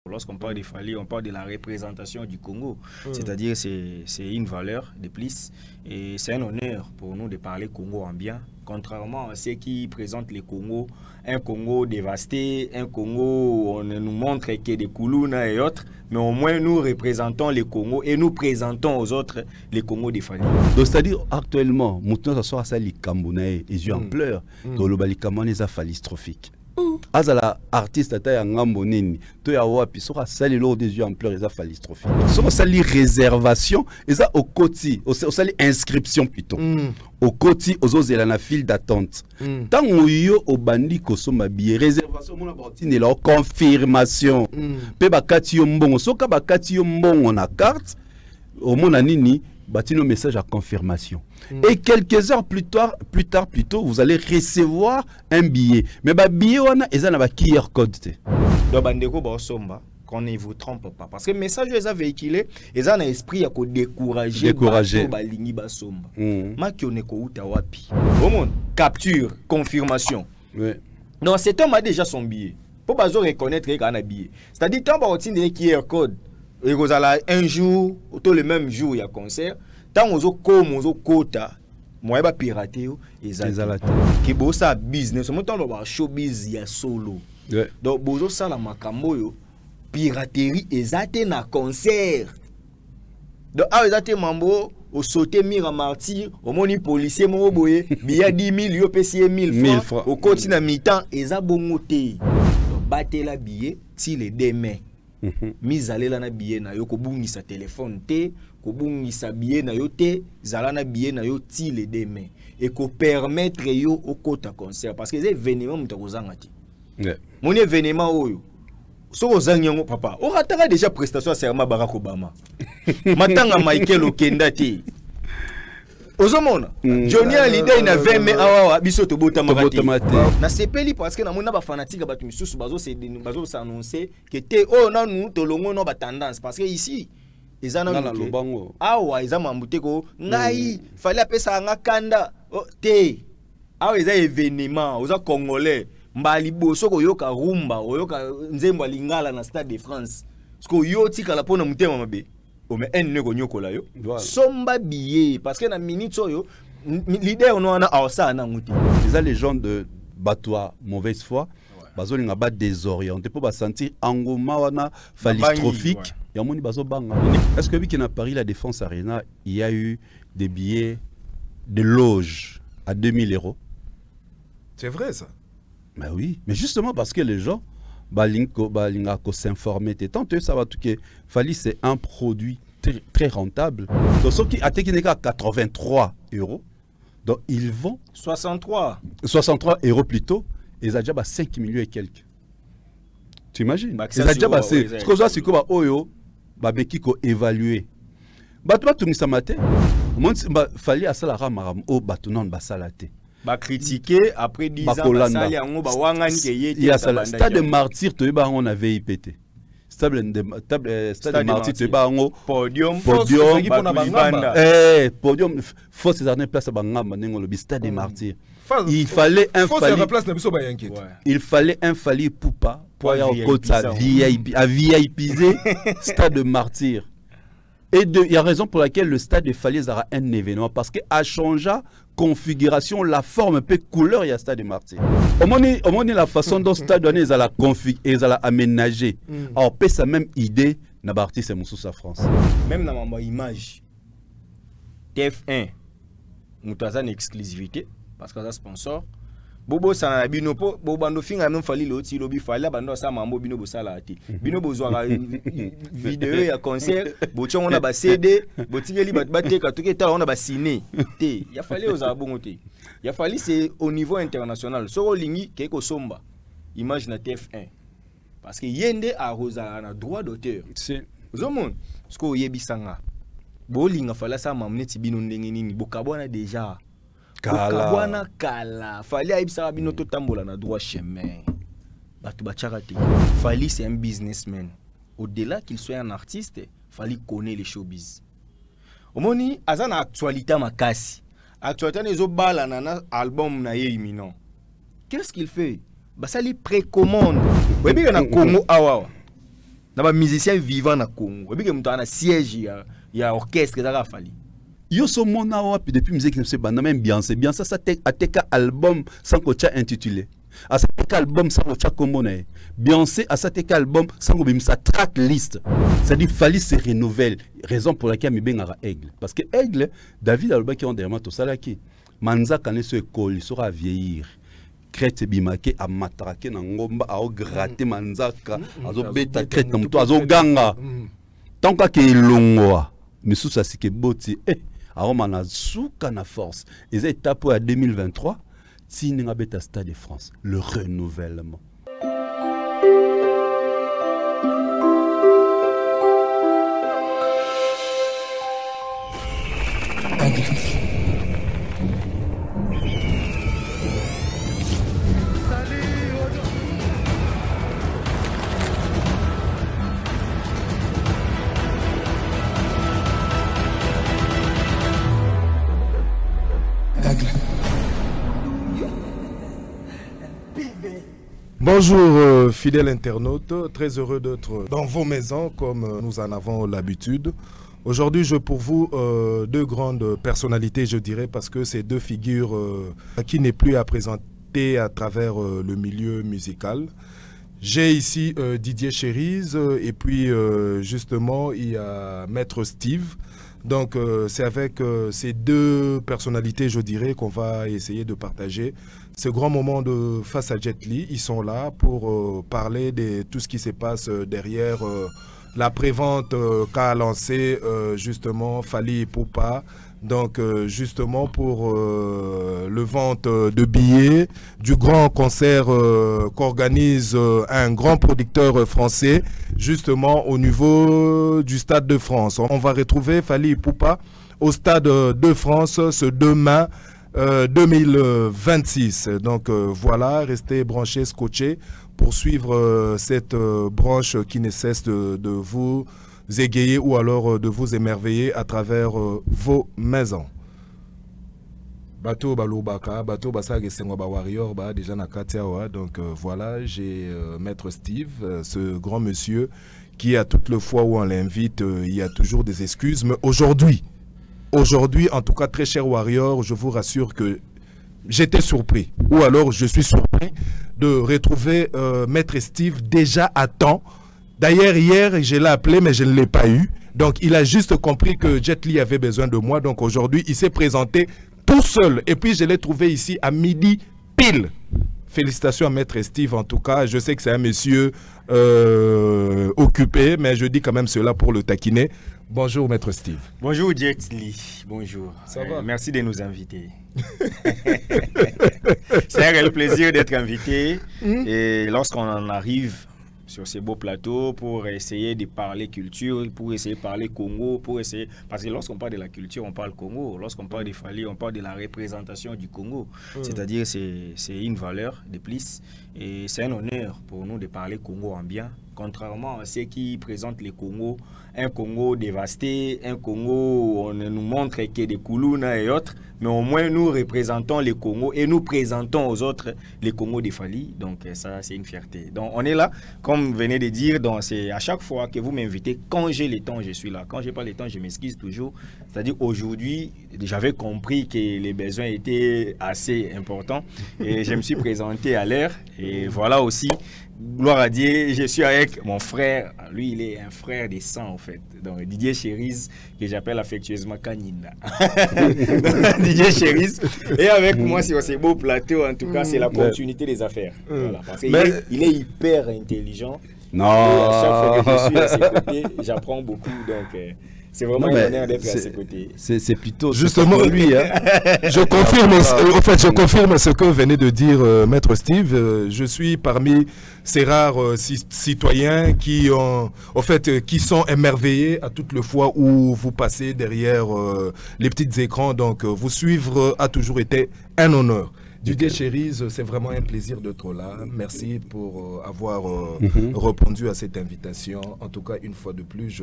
Lorsqu'on parle de Fally, on parle de la représentation du Congo. C'est-à-dire c'est une valeur de plus. Et c'est un honneur pour nous de parler Congo en bien. Contrairement à ceux qui présentent le Congo, un Congo dévasté, un Congo où on nous montre qu'il y a des Koulouna et autres. Mais au moins nous représentons le Congo et nous présentons aux autres les Congo de Fally. Donc c'est-à-dire actuellement, maintenant ça soit ça les Camerounais, les yeux en pleurs, dans le Camerounais ça phallistrophique. Azala artiste ata ya ngambo nini to ya wapi soka sali lo des yeux en pleurs eza phallistrophique soka sali réservation eza au koti au sali inscription plutôt au koti ozozela na file d'attente tango yo obandi kosomba billet réservation mona botine la confirmation pe bakati yo mbongo soka bakati yo mbongo na carte au mona nini batino message à confirmation. Et quelques heures plus tard, vous allez recevoir un billet. Mais le billet, on a un QR code. Donc, bandeko basomba, qu'on ne vous trompe pas. Parce que le message est véhiculé, et ça a un esprit à décourager. Décourager. Balingi basomba. Maki on est kouta wapi. Capture, confirmation. Donc, cet homme a déjà son billet. Pour pas reconnaître qu'il a un billet. C'est-à-dire, quand on a un QR code, et vous allez un jour, tout le même jour, il y a concert. Tant on a comme on a quota, moi je pirater et ça. Qui bossa business, moi tant on showbiz il y a solo. Donc bozo ça la makambo yo piraterie exacte na concert. Donc ah exacte mambo au sauter mira martyr, au moni policier mo boye, billet 10 000 yo payé 1000 francs. Au continent mi-temps et ça bongoté. Donc battez la billet si les demain. Mise aller na billet na yo ko bungisa téléphone te ko bungisa billet na yo te zala na billet na yo ti le demain et ko permettre yo au kota concert parce que c'est événement muta kozanga ti mon événement oyo so kozanyango papa o rataka déjà prestation serment Barack Obama matanga Michael Okenda te Ozomona Johnny Hallyday na 20 mai awa biso to botama na sepeli parce que na mona ba fanatique ba misusu bazo s'annoncer que te oh na nous to longo no ba tendance parce que ici ezana na lobango awa ezama mbute ko ngai fallait apesa nga kanda te awa eza événement oza congolais mbali boso ko yoka rumba oyoka nzembo lingala na Stade de France parce que yo tika la pona mutema mabe o me en ne ko la yo somba billet parce que na minute yo l'idée on a ça na nguti les gens de batois mauvaise foi bazolinga ba désorienté pour ba sentir engouement wana phallistrophique ya moni bazo banga. Est-ce que oui à Paris la Défense Arena il y a eu des billets de loge à 2000 €? C'est vrai ça? Mais oui, mais justement parce que les gens balinga ko s'informer tant que ça va tout que Fally c'est un produit très rentable. Donc ceux qui atteignent à 83 €, donc ils vont 63 € plutôt, ils ont déjà 5 millions et quelques. Tu imagines? Ils ont déjà passé. Ce que c'est quoi oyo ba beki ko évaluer. Ba toi tout ça matin. Fally à ça maram o batunon ba salate. Ba critiquer après 10 ans ba sali yango ba wangani ke yete. Il y a ça Stade de Martyrs to ba on avait IPT. Stade de Martyrs to ba on podium faut ces années place ba ngamba nengo le Stade de Martyrs. Il fallait un Fally Poupa pour y avoir VIPiser Stade de Martyrs. Et il y a raison pour laquelle le stade de Fally aura un événement parce que a changé configuration, la forme, un peu couleur, il y a stade de Martyrs. Au moins la façon dont le stade est la config, aménagé. Alors peut sa même idée na Barti c'est Moussous à France. Même dans ma image TF1 nous avons une exclusivité parce que ça sponsor. Bobo sana bino po bobando finga même Fally loti lobi Fally bando sa mambo bino bosala ati bino bozwa vidéo ya concert bochon on a ba CD botingeli bateka toke ta on a ba ciné te ya Fally oza bongo te ya Fally c'est au niveau international soko lingi keko somba image na TF1 parce que yende a rosa na droit d'auteur c'est zomon sko yebisanga bolinga Fally sa mamne ti bino ndenge nini bokabona déjà Kala Fally aibisa bino to tambola na droit chemin batu bachakati. Fally c'est un businessman au-delà qu'il soit un artiste Fally connaît les showbiz omoni azana actualité makasi actualité nezo bala na album na ye imminent qu'est-ce qu'il fait basali précommande webi na Congo awa na musicien vivant na Congo. Et puis que un siège il y a orchestre ça fali. Yo so mona wapi depuis musique ne se banda même bien ça ateka album sans kocha intitulé. À cet album sans kocha komone. Beyoncé à cet album sans ko bimisa track list. C'est-à-dire fallait se renouveler. Raison pour laquelle mi bengara Aigle parce que Aigle David Aloba qui on derrière to salaki. Manza kané se école il sera vieillir. Crête bimake a matraquer na ngomba a gratter manzaka azo beta crête na muto azo ganga. Tant que longwa. Misu ça c'est que boti Aromana souka na force. Et c'est étape à 2023. Tininga beta Stade de France. Le renouvellement. Bonjour fidèles internautes, très heureux d'être dans vos maisons comme nous en avons l'habitude. Aujourd'hui, je pour vous deux grandes personnalités, je dirais, parce que c'est deux figures qui n'est plus à présenter à travers le milieu musical. J'ai ici Didier Cherise et puis justement il y a Maître Steve. Donc c'est avec ces deux personnalités, je dirais, qu'on va essayer de partager ce grand moment de face à Jet Li. Ils sont là pour parler de tout ce qui se passe derrière la prévente qu'a lancé justement Fally Ipupa. Donc justement pour le vente de billets du grand concert qu'organise un grand producteur français justement au niveau du Stade de France. On va retrouver Fally Ipupa au Stade de France ce 2 mai 2026. Donc voilà, restez branchés, scotchés pour suivre cette branche qui ne cesse de vous égayer ou alors de vous émerveiller à travers vos maisons. Bateau Balobaka, bateau Basag et Sengoba Warrior, déjà na Katiawa. Donc voilà, j'ai Maître Steve, ce grand monsieur qui à toutes les fois où on l'invite, il y a toujours des excuses. Mais aujourd'hui, en tout cas, très cher Warrior, je vous rassure que j'étais surpris, ou alors je suis surpris de retrouver Maître Steve déjà à temps. D'ailleurs, hier, je l'ai appelé, mais je ne l'ai pas eu. Donc, il a juste compris que Jet Li avait besoin de moi. Donc, aujourd'hui, il s'est présenté tout seul. Et puis, je l'ai trouvé ici à midi pile. Félicitations à Maître Steve, en tout cas. Je sais que c'est un monsieur occupé, mais je dis quand même cela pour le taquiner. Bonjour, Maître Steve. Bonjour, Jet Li. Bonjour. Ça va? Merci de nous inviter. C'est un réel plaisir d'être invité. Et lorsqu'on en arrive sur ces beaux plateaux pour essayer de parler culture, pour essayer de parler Congo, pour essayer... Parce que lorsqu'on parle de la culture, on parle Congo. Lorsqu'on parle de Fally, on parle de la représentation du Congo. C'est-à-dire c'est une valeur de plus. Et c'est un honneur pour nous de parler Congo en bien. Contrairement à ceux qui présentent le Congo, un Congo dévasté, un Congo où on nous montre que des Koulouna et autres, mais au moins nous représentons le Congo et nous présentons aux autres les Congo de Fally. Donc ça, c'est une fierté. Donc on est là, comme vous venez de dire, c'est à chaque fois que vous m'invitez, quand j'ai le temps, je suis là. Quand j'ai pas le temps, je m'excuse toujours. C'est-à-dire aujourd'hui, j'avais compris que les besoins étaient assez importants et je me suis présenté à l'heure. Et voilà aussi, gloire à Dieu, je suis avec mon frère. Lui, il est un frère de sang en fait. Donc Didier Cherise, que j'appelle affectueusement Kanina. Didier Cherise. Et avec moi sur ces beaux plateaux, en tout cas, c'est la continuité des affaires. Voilà, parce qu'il il est hyper intelligent. Non. Et à chaque fois que je suis à ses côtés, j'apprends beaucoup. Donc c'est vraiment un honneur d'être à ses côtés. C'est plutôt justement lui. Hein. Je confirme. En fait, je confirme ce que venait de dire Maître Steve. Je suis parmi ces rares citoyens qui ont, en fait, qui sont émerveillés à toutes les fois où vous passez derrière les petits écrans. Donc, vous suivre a toujours été un honneur. Didier Cherise, c'est vraiment un plaisir d'être là. Merci pour avoir répondu à cette invitation. En tout cas, une fois de plus,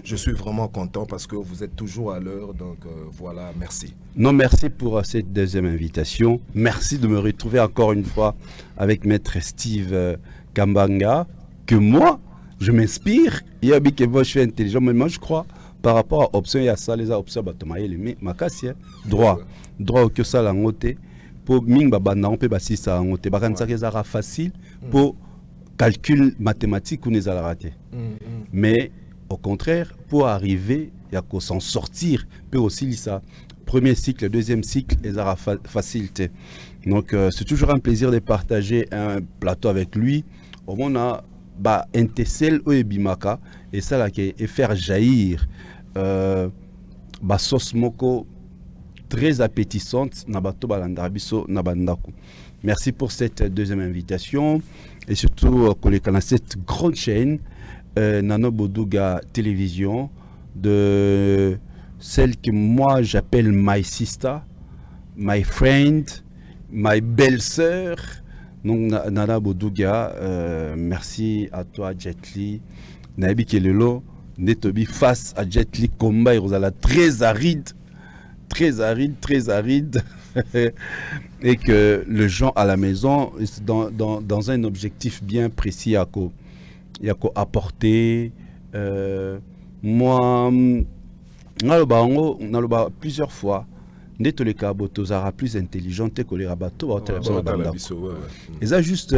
je suis vraiment content parce que vous êtes toujours à l'heure. Donc voilà, merci. Non, merci pour cette deuxième invitation. Merci de me retrouver encore une fois avec Maître Steve Kambanga, que moi, je m'inspire. Il y a des je suis intelligent, mais moi je crois par rapport à option, il y a ça, les options, ma casse, droit que ça la noté pour ming babanda on peut basi ça noté bakanza que ça facile pour calcul mathématique ou les a raté. Mais au contraire, pour arriver à s'en sortir, peut aussi ça. Premier cycle, deuxième cycle, les a facilité. Donc c'est toujours un plaisir de partager un plateau avec lui. On a un tessel ou bimaka et ça là qui est faire jaillir sauce moko très appétissante na bato balanda biso na bandako. Merci pour cette deuxième invitation et surtout qu'on a cette grande chaîne Nano Boduga Télévision, de celle que moi j'appelle my sister, my friend, my belle-sœur. Donc Nana Boduga, merci à toi Jet Li. Nabi Kelelo, Netobi face à Jet Li combat Rosala très aride, et que le gens à la maison dans un objectif bien précis à apporter. Moi, on a plusieurs fois. Neto les kabotozara plus intelligent que les rabato et ça juste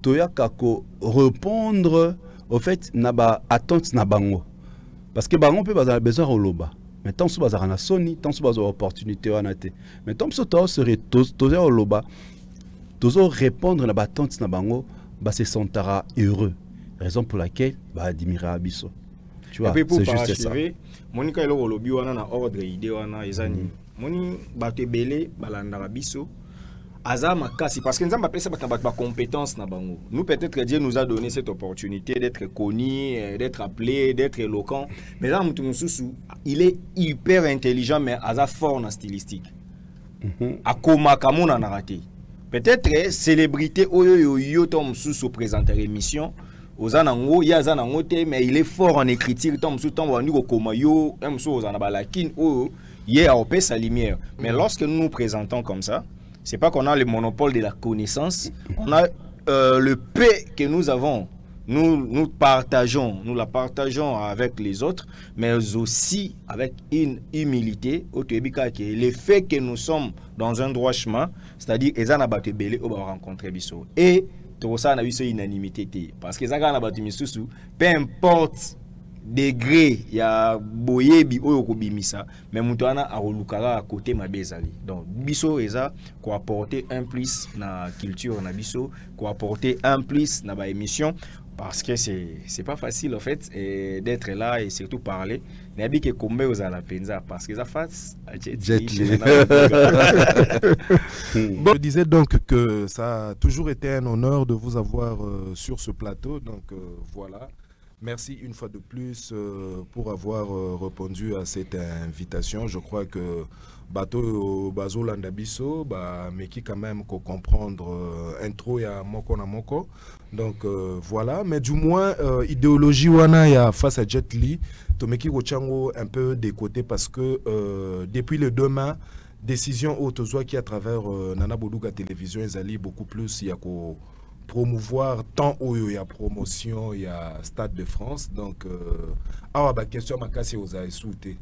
toyakako répondre au fait naba attente nabango parce que bango peut avoir besoin de loba mais tant que bazar na soni tant que bazar opportunité on a été mais tant que toi serait tozer au loba tozo répondre naba attente nabango ba se sentara heureux raison pour laquelle ba admirer abiso. Tu vois, c'est juste ça. Monika elo lobi wana na ordre idée wana ezani. Moni bato belé balanda biso. Azama kasi parce que nous avons appelé ça ba compétence na bango. Nous peut-être Dieu nous a donné cette opportunité d'être connu, d'être appelé, d'être éloquent. Mais là il est hyper intelligent mais aza fort na stylistique. Akoma kamona na raté. Peut-être célébrité oyo yo tom sous présenter émission. Ozanango yazanango te mais il est fort en écriture tom sous tom wani ko koma yo emso ozana balakin o yé a opé sa lumière. Mais lorsque nous nous présentons comme ça, c'est pas qu'on a le monopole de la connaissance, on a le paix que nous avons. Nous la partageons avec les autres, mais aussi avec une humilité. Le fait que nous sommes dans un droit chemin, c'est-à-dire Ezana Batebele, on va rencontrer Bisso. Et tout ça, on a eu cette unanimité. Parce que Ezana Batebele, peu importe degré, il y a Boyebi ou Yokobimisa, mais Moutouana a Rolukara à côté ma bezali. Donc, Bisso Eza, quoi apporter un plus dans la culture, na Bisso, quoi apporter un plus dans la émission. Parce que c'est pas facile en fait d'être là et surtout parler. Nabi que combat aux la penza parce que ça face Jet Li. Bon, je disais donc que ça a toujours été un honneur de vous avoir sur ce plateau. Donc voilà. Merci une fois de plus pour avoir répondu à cette invitation. Je crois que bateau bazo landabiso mais qui quand même qu'on comprendre intro ya moko na moko. Donc voilà, mais du moins idéologie wana ya face à Jet Li tomeki kochango un peu des côtés parce que depuis le demain décision autozoa qui à travers Nana Boduga Télévision ezali beaucoup plus il y a ko promouvoir tant il y a promotion il y a Stade de France donc awa ba question makasi oza esouté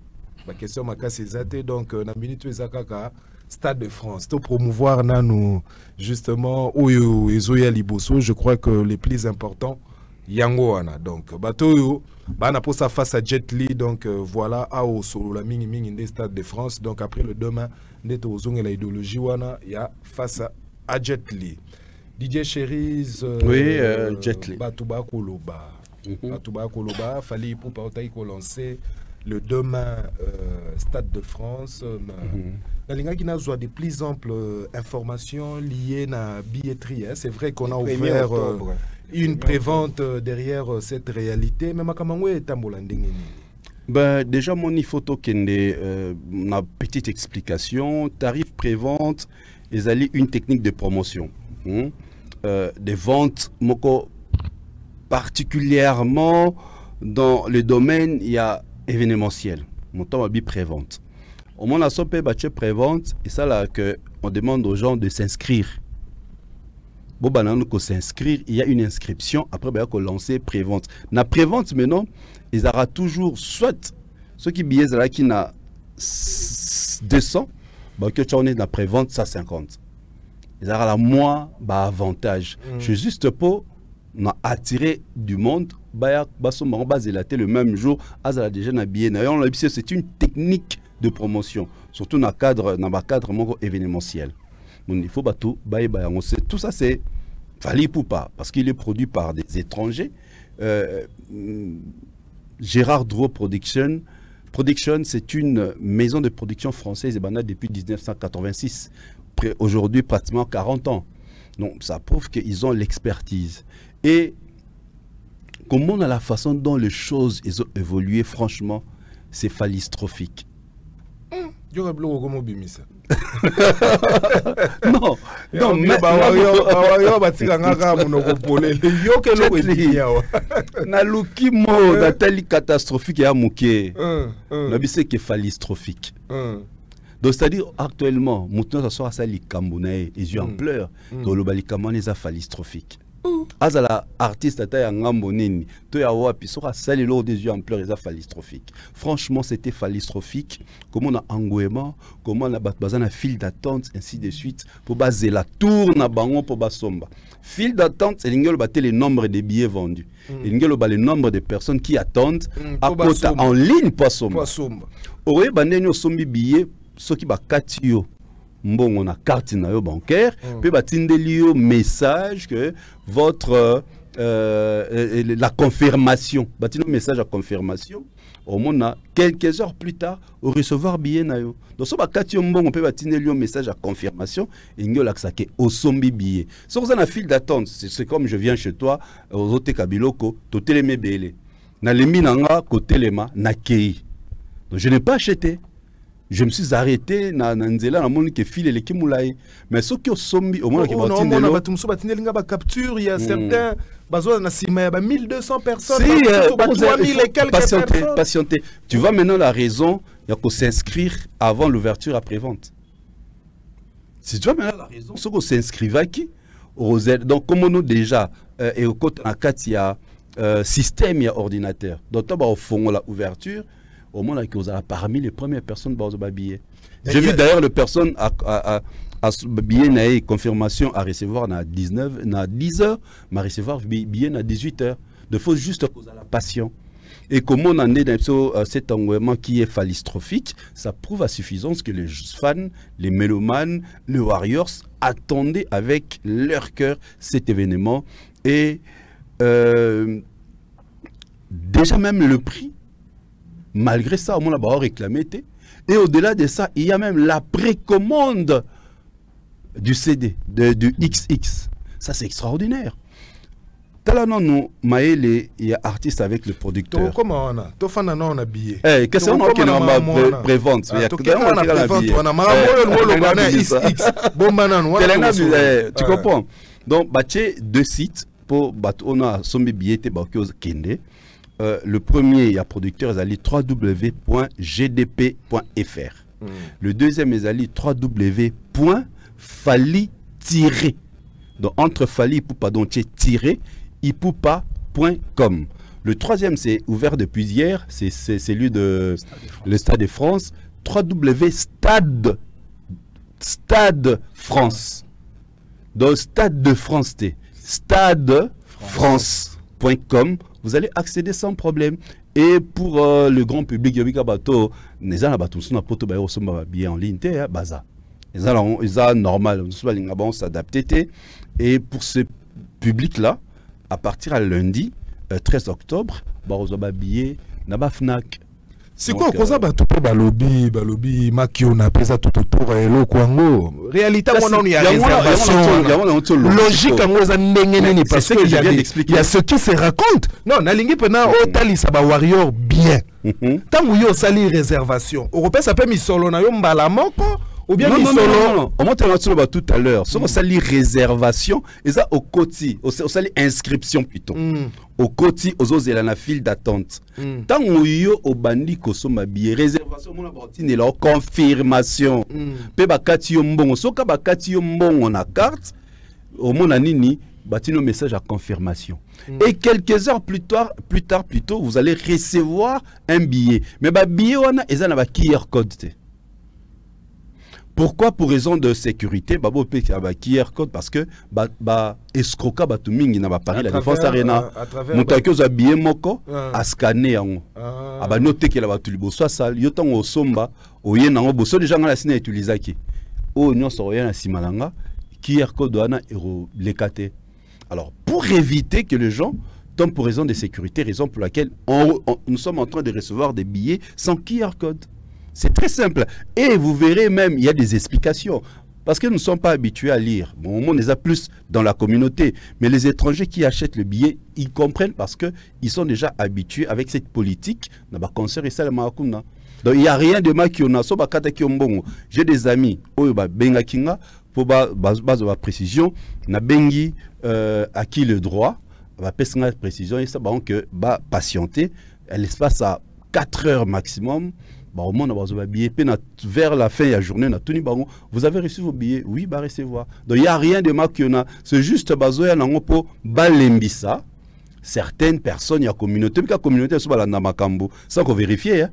ba question makasi ezate donc na minute ezakaka Stade de France to promouvoir nanu justement oyo ezoya liboso. Je crois que les plus importants yango wana donc bato bana pour ça face à Jet Li donc voilà ao solo la mingi des Stade de France donc après le demain neto ozonga la idéologie wana ya face à Jet Li. DJ Cherise, oui, Jet Li. Batouba Koloba. Batouba Koloba, fallait pour partager lancer le demain Stade de France. La ligne qui n'a pas de plus amples informations liées à la billetterie. C'est vrai qu'on a ouvert une prévente derrière cette réalité. Mais Makamango est un déjà, mon photo une petite explication. Tarif prévente, ils allaient une technique de promotion. Des ventes particulièrement dans le domaine il y a événementiel mon temps va pré-vente au moins la sope pré-vente et ça là que on demande aux gens de s'inscrire bon banane ko s'inscrire, il y a une inscription après bah ko lancer prévente. Na prévente maintenant, ils aura toujours soit ceux qui billets là qui na 200, bah que tu en es na prévente 150. Ils aura la moins bah avantage. Je juste pour attirer du monde, bah son basé le même jour, azala déjà na billet. C'est une technique de promotion, surtout dans le cadre événementiel. Donc, il faut tout tout ça, c'est valide ou pas, parce qu'il est produit par des étrangers. Gérard Drouot Production, c'est une maison de production française et depuis 1986. Aujourd'hui, pratiquement 40 ans. Donc, ça prouve qu'ils ont l'expertise. Et comment on a la façon dont les choses ont évolué, franchement, c'est phallistrophique. Non, mais naluki mo datali catastrophique ya muke. Nabi c'est que phallistrophique. Donc c'est-à-dire actuellement, maintenant ça soit ça likambunae, les yeux en pleurs, dans le balikamon les a phallistrophique. Azala artiste ata ya ngambo nini to ya wapi soka sali lo des yeux en pleurs les a phallistrophique. Franchement c'était phallistrophique. Comment on a engouement, comment on a bazana file d'attente ainsi de suite pour baser la tour na bango pour basomba. File d'attente c'est l'ingelo bater le nombre de billets vendus. L'ingelo ba le nombre de personnes qui attendent à côté en ligne pour somba. Oye banenyo sombi billets ceux qui ba katio bon on a carte bancaire puis batindeli yo message que votre la confirmation batino message à confirmation au moins quelques heures plus tard au recevoir billet na yo donc so ba carte bon on peut batindeli yo message à confirmation et ngio laksa ke au sombi billet so vous en a file d'attente c'est comme je viens chez toi aux hôtels kabiloko to teleme belé na lemi nanga ko telema na kei donc je n'ai pas acheté. Je me suis arrêté na nzela na moni ke file le kimulaye mais ceux qui ont sombi au moins qui vont tindelo batumso batindelinga ba capture il y a certains bazo na sima ba 1200 personnes si, 3000 et quelques patienter. Tu vois maintenant la raison il y a qu'on s'inscrire avant l'ouverture après vente. Si tu vois maintenant la raison ceux qu'on s'inscrivent qui donc comme nous déjà et au côté en cas il y a système il y a ordinateur donc toi au fond la ouverture au moment où vous avez parmi les premières personnes à billet. J'ai vu d'ailleurs les personnes à billet confirmation à recevoir à 10h, mais à recevoir billet à 18h. Il faut juste cause à la passion. Et comme on en est dans cet engouement qui est phallistrophique, ça prouve à suffisance que les fans, les mélomanes, les Warriors attendaient avec leur cœur cet événement. Et déjà même le prix, malgré ça, on a réclamé. Et au-delà de ça, il y a même la précommande du CD, du XX. Ça, c'est extraordinaire. Talano, nous, Maël, il y a artiste avec le producteur. Comment on a? On a billet. Qu'est-ce qu'on a prévente? Tu comprends? Donc, deux sites pour on a sombi billet kende. Le premier, il y a producteur, ils allaient www.gdp.fr. Le deuxième, ils allaient www.fali- donc entre Fali ipupa.com. Le troisième, c'est ouvert depuis hier, c'est celui de le Stade de France, www.stade France. Donc Stade de France, Stade France.com. Vous allez accéder sans problème. Et pour le grand public, il y a bien en ligne, baza. Ils ont normal, on s'adapter. Et pour ce public-là, à partir à lundi, 13 octobre, vous avez billet na Fnac. C'est quoi ça ba tout balobi makio na pesa tout autour elo kwango réalité on y a réservation logique ngo za ndenge nini parce que il y a ce qui se raconte non na lingi pena o talisa ba warrior bien tant yo sali réservation européen ça peut mi solo na yo mbala moko ou bien non, on monte tout à l'heure. Si on s'allie réservation, et ça au côté, on s'allie inscription plutôt. Au côté, aux autres, il y a la file d'attente. Tant qu'on y a au bandi kosoma billet, réservation, on a bâti la confirmation. Pe bakati yombon, soka bakati yombon on a carte. au monde anini bâtiment message à confirmation. Et quelques heures plus tard, vous allez recevoir un billet. Mais le billet, on a un QR code. Pourquoi? Pour raison de sécurité, babo pe QR code parce que escroca batumingi na Paris la Défense Arena. Mutaki oza billet moko a scanner yango. Aba noter que la batu liboso sal yo tango somba oye nango boso déjà ngala sina utilisaki. O nyonso oye na simalanga QR code wana ero lekate. Alors, pour éviter que les gens tombent pour raison de sécurité, raison pour laquelle nous sommes en train de recevoir des billets sans QR code. C'est très simple. Et vous verrez même, il y a des explications. Parce que nous ne sommes pas habitués à lire. Bon, on les a plus dans la communauté. Mais les étrangers qui achètent le billet, ils comprennent parce qu'ils sont déjà habitués avec cette politique. Donc, il n'y a rien de mal qui on a. J'ai des amis, pour base de précision, na bengi à qui le droit, va passer précision et ça va que patienter l'espace à 4 heures maximum. Au moins vers la fin de la journée, vous avez reçu vos billets, oui, bah recevoir. Donc il n'y a rien de mal qu'il y a. C'est juste pour balembisa certaines personnes, il y a communauté, mais la communauté sans qu'on vérifie. Hein.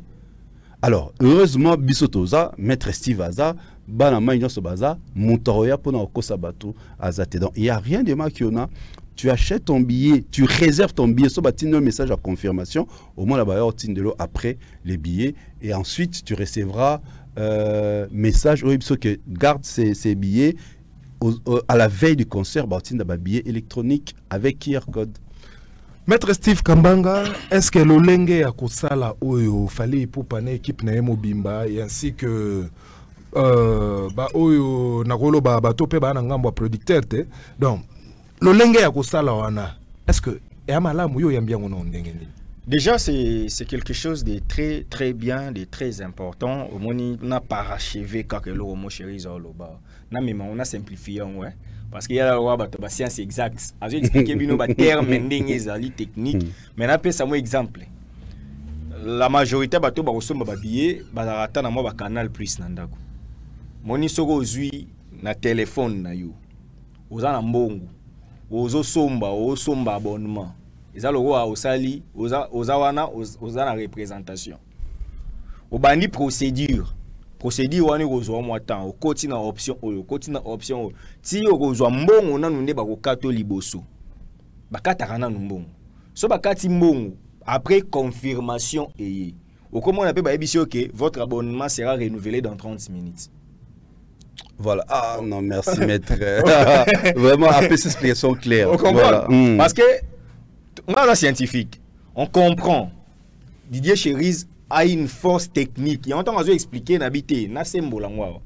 Alors, heureusement, Bisotoza, Maître Steve Aza, Banama Ignan Sobaza, Montoroya Pona Okosabatu Azate. Donc, il n'y a rien de mal qu'il y a. Tu achètes ton billet, tu réserves ton billet, ça va un message à confirmation, au moins là-bas, de l'eau après les billets, et ensuite tu recevras message, que garde ces billets à la veille du concert, un billet électronique avec QR code. Maître Steve Kambanga, est-ce que l'olenge ya kosala oyo fallait pour paner équipe na Mobimba et ainsi que oyo nakolo tope ba na ngambo producteur te donc l'olenge ya kosala wana est-ce que ya malamu yo yambiango na ndenge ndenge? Déjà, c'est quelque chose de très très bien, de très important. Au moins, on n'a pas parachevé quand le mot chéri zoloba. Mais on a simplifié, ouais. Parce qu'il y a la loi de la science exacte. J'ai expliqué les termes et techniques. Mais on a ça un exemple. La majorité de les gens qui billets, ils ont canal plus nandako. Moni soko zui na téléphone na yo. Oza na mbongo. Ozo somba abonnement. Ils ont osali, ozawana, oza na représentation. Obani procédure. Procédure wani kozwa mwa temps, okoti na option oyo, okoti na option oyo. Ti okozwa mbongo na nunde bakokato liboso. Bakata kana mbongo. So bakati mbongo après confirmation eye. Comment on appelle ba ebisi OK, votre abonnement sera renouvelé dans 30 minutes. Voilà. Ah non, merci maître. Vraiment après cette explication claire. On comprend. Voilà. Parce que on est scientifique. On comprend. Didier Cherise a une force technique. Il y a longtemps que je vais expliquer n'habiter na sembola ngwa.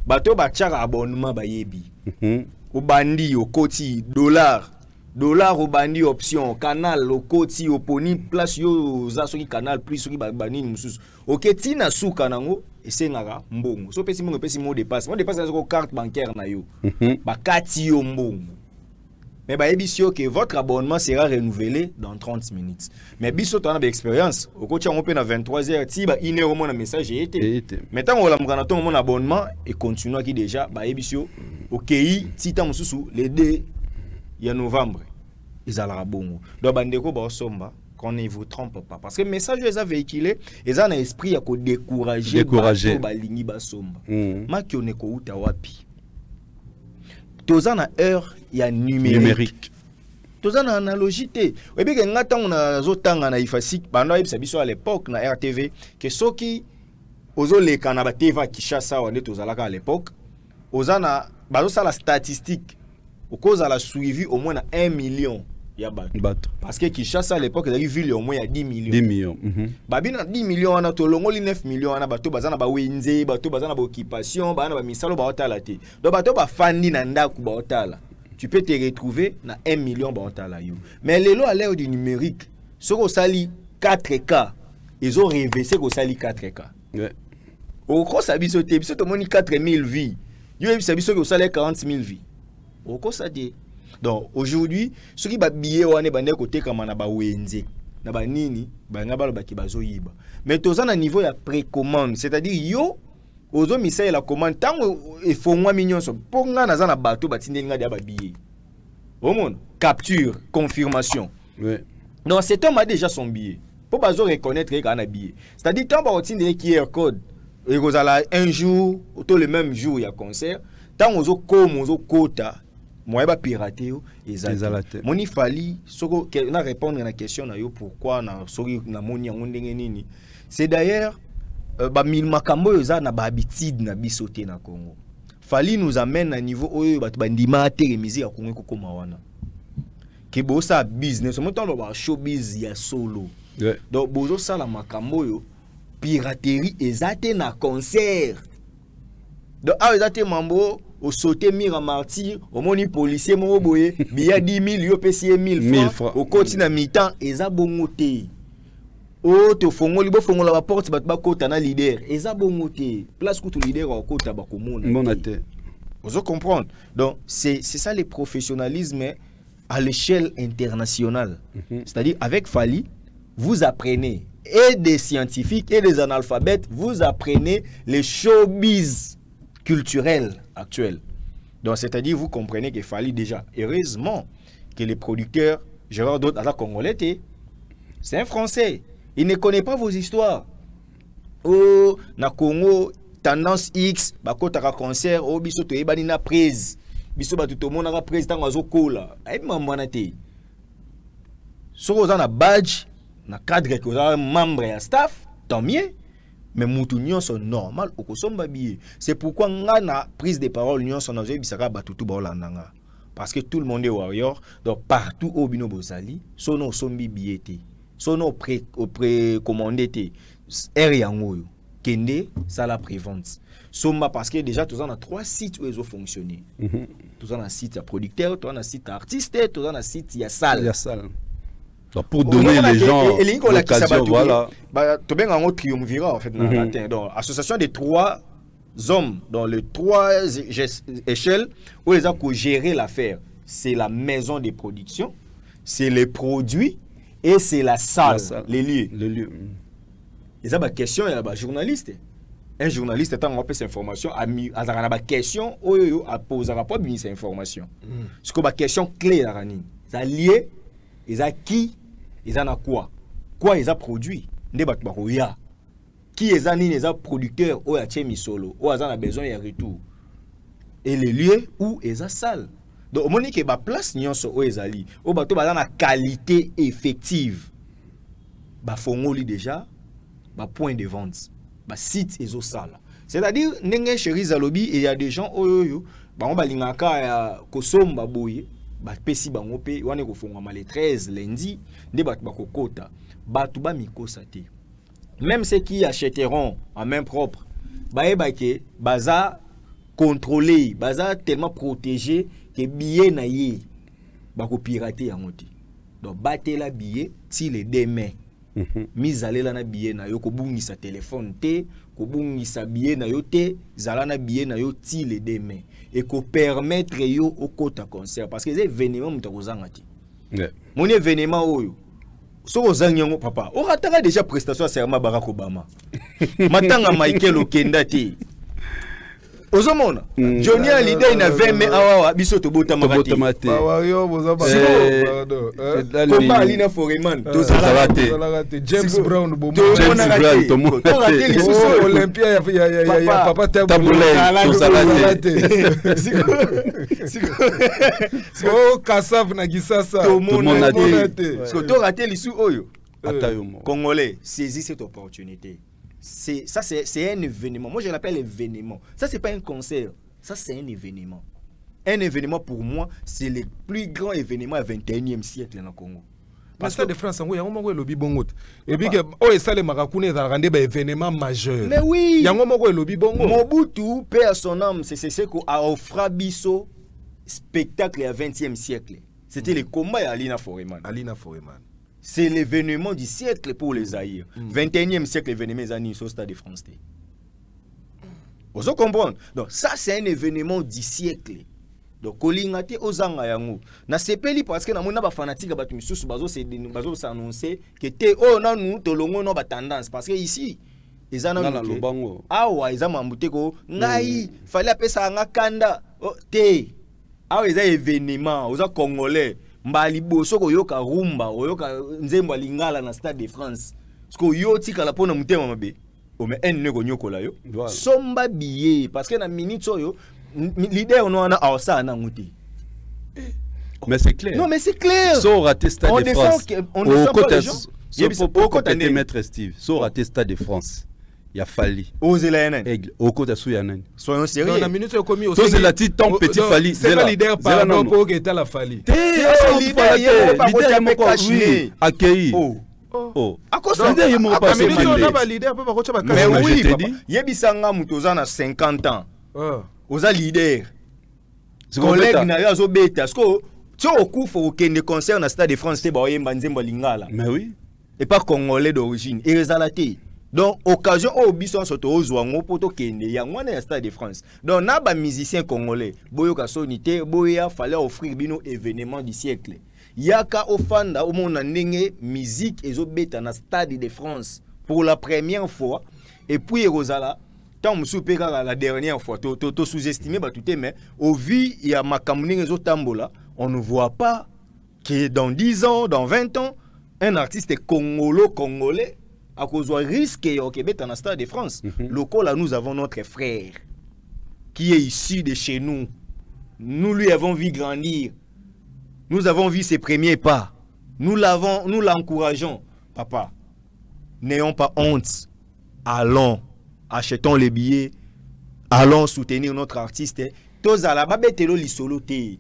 Bato ba tchara abonnement ba yebi. Au bandi au koti dollar au bandi option canal au koti au poni place yo za soki canal plus soki ba bani mususu. OK tina suka nango esengaka mbongo. So pesi mbongo pesi mo dépasse. Mo dépasse na carte bancaire na yo. Ba kati yo mbongo. Mais bah ebisio que votre abonnement sera renouvelé dans 30 minutes. Mais biso tu as une expérience. Au coach on peut na 23h ti ba 1h au moins un message été. Maintenant on la mgana ton mon abonnement et continue qui déjà bah ebisio OK ti ta mususu les 2 ya novembre. Ils allera bongo. Donc bandeko ba somba qu'on ne vous trompe pas parce que le message les a véhiculé ils ont un esprit à décourager ba lingi ba somba. Ma ki on ko uta wapi. Toza na heure ya numérique. Toza na analogie te. Webi ke ngata on a zotanga na ifasik bando yebisa biso à l'époque na RTV que soki ozo le kana ba TV Kishasa wande tozalaka à l'époque ozana bazo sala statistique okoza la suivi au moins na 1 million ya bato. Parce que Kishasa à l'époque il a eu ville au moins ya 10 millions. 10 millions. Babi na 10 millions ana tolongoli 9 millions ana bato bazana ba wenze, bato bazana ba occupation, bana ba misalo ba otala te. Donc bato ba fandi na ndaku ba otala. Tu peux te retrouver na 1 million ba otala yo. Mais lelo à l'ère du numérique, ce qu'on sali 4K, ils ont rêvé c'est qu'on sali 4K. Ouais. Au gros ça biso te biso to moni 4000 vies. Yo ça biso ko sali 40000 vies. Au gros ça dit. Donc aujourd'hui, ceux qui ba billet wane bande côté comme na ba wenze na ba nini ba ngaba ba ki bazo yiba. Mais toza na niveau ya précommande, c'est-à-dire yo ozo misaya la commande tant e fo mwa million so ponga na za na bato batindeli nga dia ba billet. Au monde, capture, confirmation. Ouais. Non, cet homme a déjà son billet. Pour pas reconnaître qu'il a un billet. C'est-à-dire, tant qu'on a un QR code, et vous allez un jour, tout le même jour, il y a concert, tant qu'on a comme quota, moi, je vais pirater. Mon il fallait, répondre à la question, pourquoi, c'est d'ailleurs, mille makambo za na habitude na bisoté na Congo. Fali nous amène à niveau oyo bat bandima télémisé à Congo ko mawana. Ke bo sa business, mo temps ba showbiz ya solo. Donc bozo sala makambo yo piraterie ezate na concert. Donc a ezate mambo au sauter mira martyr, au moni policier mo boye, biya 10 000 yo pesi 1000 francs au continent mi-temps eza bongote. Oh, tu fongo libo fongo la porte bat ba kota na leader. Eza bongote. Place que tout leader au kota ba komona. Bonate. Vous comprendre. Donc c'est ça le professionnalisme à l'échelle internationale. C'est-à-dire avec Fali, vous apprenez et des scientifiques et des analphabètes, vous apprenez les showbiz culturels actuels. Donc c'est-à-dire vous comprenez que Fali déjà heureusement que les producteurs Gérard d'autres à la Congolais, c'est un Français. Il ne connaît pas vos histoires. Oh, na Congo, tendance X, bakota ka concert, oh, biso to ebani na prise. Biso ba tout monde na prise tant azo kola. Ay mamana te. So na badge, na cadre que vous membre et staff, tant mieux. Mais moutounion sont normal au kosomba billet. C'est pourquoi nga na prise de parole union sont nazo bisaka batutu ba olandanga. Parce que tout le monde est warrior, donc partout au bino bozali, sono sombi billet. Sono précommandé R yangoyo kende ça la prévente somba parce que déjà tous on a 3 sites où ils ont fonctionné. Tous on a site à producteur, tous on a site à artiste, tous on a site il y a salle. Donc pour donner les gens l'occasion voilà. Bah tu bien en triumvirat en fait donc association des 3 hommes dans les 3 échelles où ils ont géré l'affaire. C'est la maison de production, c'est les produits et c'est la salle, les lieux. Ils ont des questions, il y a des journalistes. Un journaliste est en cette information, a mis des questions, a posé pas cette information. Ce que des questions clés là, ils ont lié, ils ont qui, ils ont quoi, ils ont produit, qui ils ont producteur, ou ils ont solo, ou ils ont besoin de retour. Et les lieux où ils ont salle. Donc, on dit que la place nyonso o ezali, o bato ba na qualité effective. Ba fongoli déjà, ba point de vente, ba site ezo sala. C'est-à-dire ndenge chéri zalobi et il y a des gens oyoyo, ba on ba lingaka ya kosomba boye, ba pesi bango pe wane ko fongwa le 13 lundi, nde bato ba kokota, bato ba mikosa te. Même ceux qui achèteront en main propre, ba ebake baza contrôlé, baza tellement protégé que billet na ye bako pirater yango te. Donc battre la billet ti les demain. Mise à la na billet na yo ko bungisa téléphone te, ko bungisa billet na yo te, zala na billet na yo ti les demain et ko permettre yo au kota concert parce que les événements mutakozanga te. Mon événement oyo so ozanyango papa, o rataka déjà prestation à serment Barack Obama. Matanga Michael Okenda te. Ozomona Johnny Hallyday na 20 mai awa biso to bota mate Wario bozaba combat Alina Foreman to salate James Brown bomo to raté les sous Olympia ya papa Tabule to salate oh Kassav na Gisasa to mona to raté les sous oyo Congolais saisis cette opportunité. C'est un événement. Moi je l'appelle événement. Ça c'est pas un concert, ça c'est un événement. Un événement pour moi, c'est le plus grand événement du 21e siècle dans le Congo. Parce que de France, il y a un lobby bongo. Et puis ça les Marakune ça rendre des événements majeurs. Mais oui. Il y a un lobby bongo. Mobutu paix à son âme, c'est ce qu'a offert biso spectacle du 20e siècle. C'était le combat à Alina Foreman. C'est l'événement du siècle pour les Zaïre. 21e siècle, l'événement des années au Stade de France. Vous comprenez? Donc, ça, c'est un événement du siècle. Donc, Kolingate Ozanga Yango. Na sepeli parce que na mona ba fanatique ba tumisusu bazo s'annoncer que te oh non nous to longo no ba tendance parce que ici ils en ont lobango. Ah ouais, ils ont mambuté ko ngai fallait appeler ça nga kanda. Oh te. Ah, ils ont événement, ils ont Congolais. Mbali boso ko yoka rumba, yoka nzembo lingala na Stade de France. Parce que yo tika la pona mutema mabe. O me en ne ko nyokola yo. Somba billet parce que na minute yo leader no ana awsa na nguti. Mais c'est clair. Non mais c'est clair. So raté Stade de France. On descend pas les gens. Au côté de Maître Steve, so raté Stade de France. Il y a Fali. Aigle. Au côté de Souyanen. Soyons sérieux. Dans la minute où commis aussi. C'est la petite ton petit Fali. C'est le leader pardon pour que la Fali. C'est leader leader mo caché. Accueilli. Oh. À cause leader il mo pas c'est leader peut pas coacher. Mais oui, yebisanga mutozana 50 ans. Oza leader. Collègue na yo zo beta. Parce que tu au coup faut que ne concerne na Stade de France te ba yemba nzembo lingala. Mais oui. Et pas congolais d'origine. Et rezalaté. Donc, occasion au bison soto ozwango poto kende ya ngwana ya Stade de France. Donc, na ba musicien congolais, boyo ka sonité, boya fallait offrir bino événement du siècle. Yaka ofanda au monde ndenge musique ezobeta na Stade de France pour la première fois et puis Rosala tant musupeka la dernière fois to sous-estimer ba tout mais au vu il y a makamning ezotambola, on ne voit pas que dans 10 ans, dans 20 ans, un artiste congolais à cause du risque au Québec dans le Stade de France. Local, nous avons notre frère qui est issu de chez nous. Nous lui avons vu grandir. Nous avons vu ses premiers pas. Nous l'encourageons. Papa, n'ayons pas honte. Allons, achetons les billets. Allons soutenir notre artiste. Tous à la babetelo lisolo te.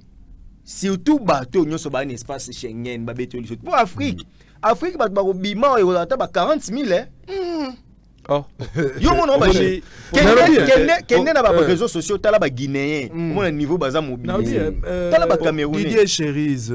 Surtout bateau, nous sommes un espace Schengen, babetelo lisolo. Pour Afrique. Afrique, il y a 40 000. Oh. Yo mon nom baché. Quel n'est pas réseaux sociaux tala ba guinéen. Mon niveau baza mobile. Tala ba camerounais. Didier Chérise.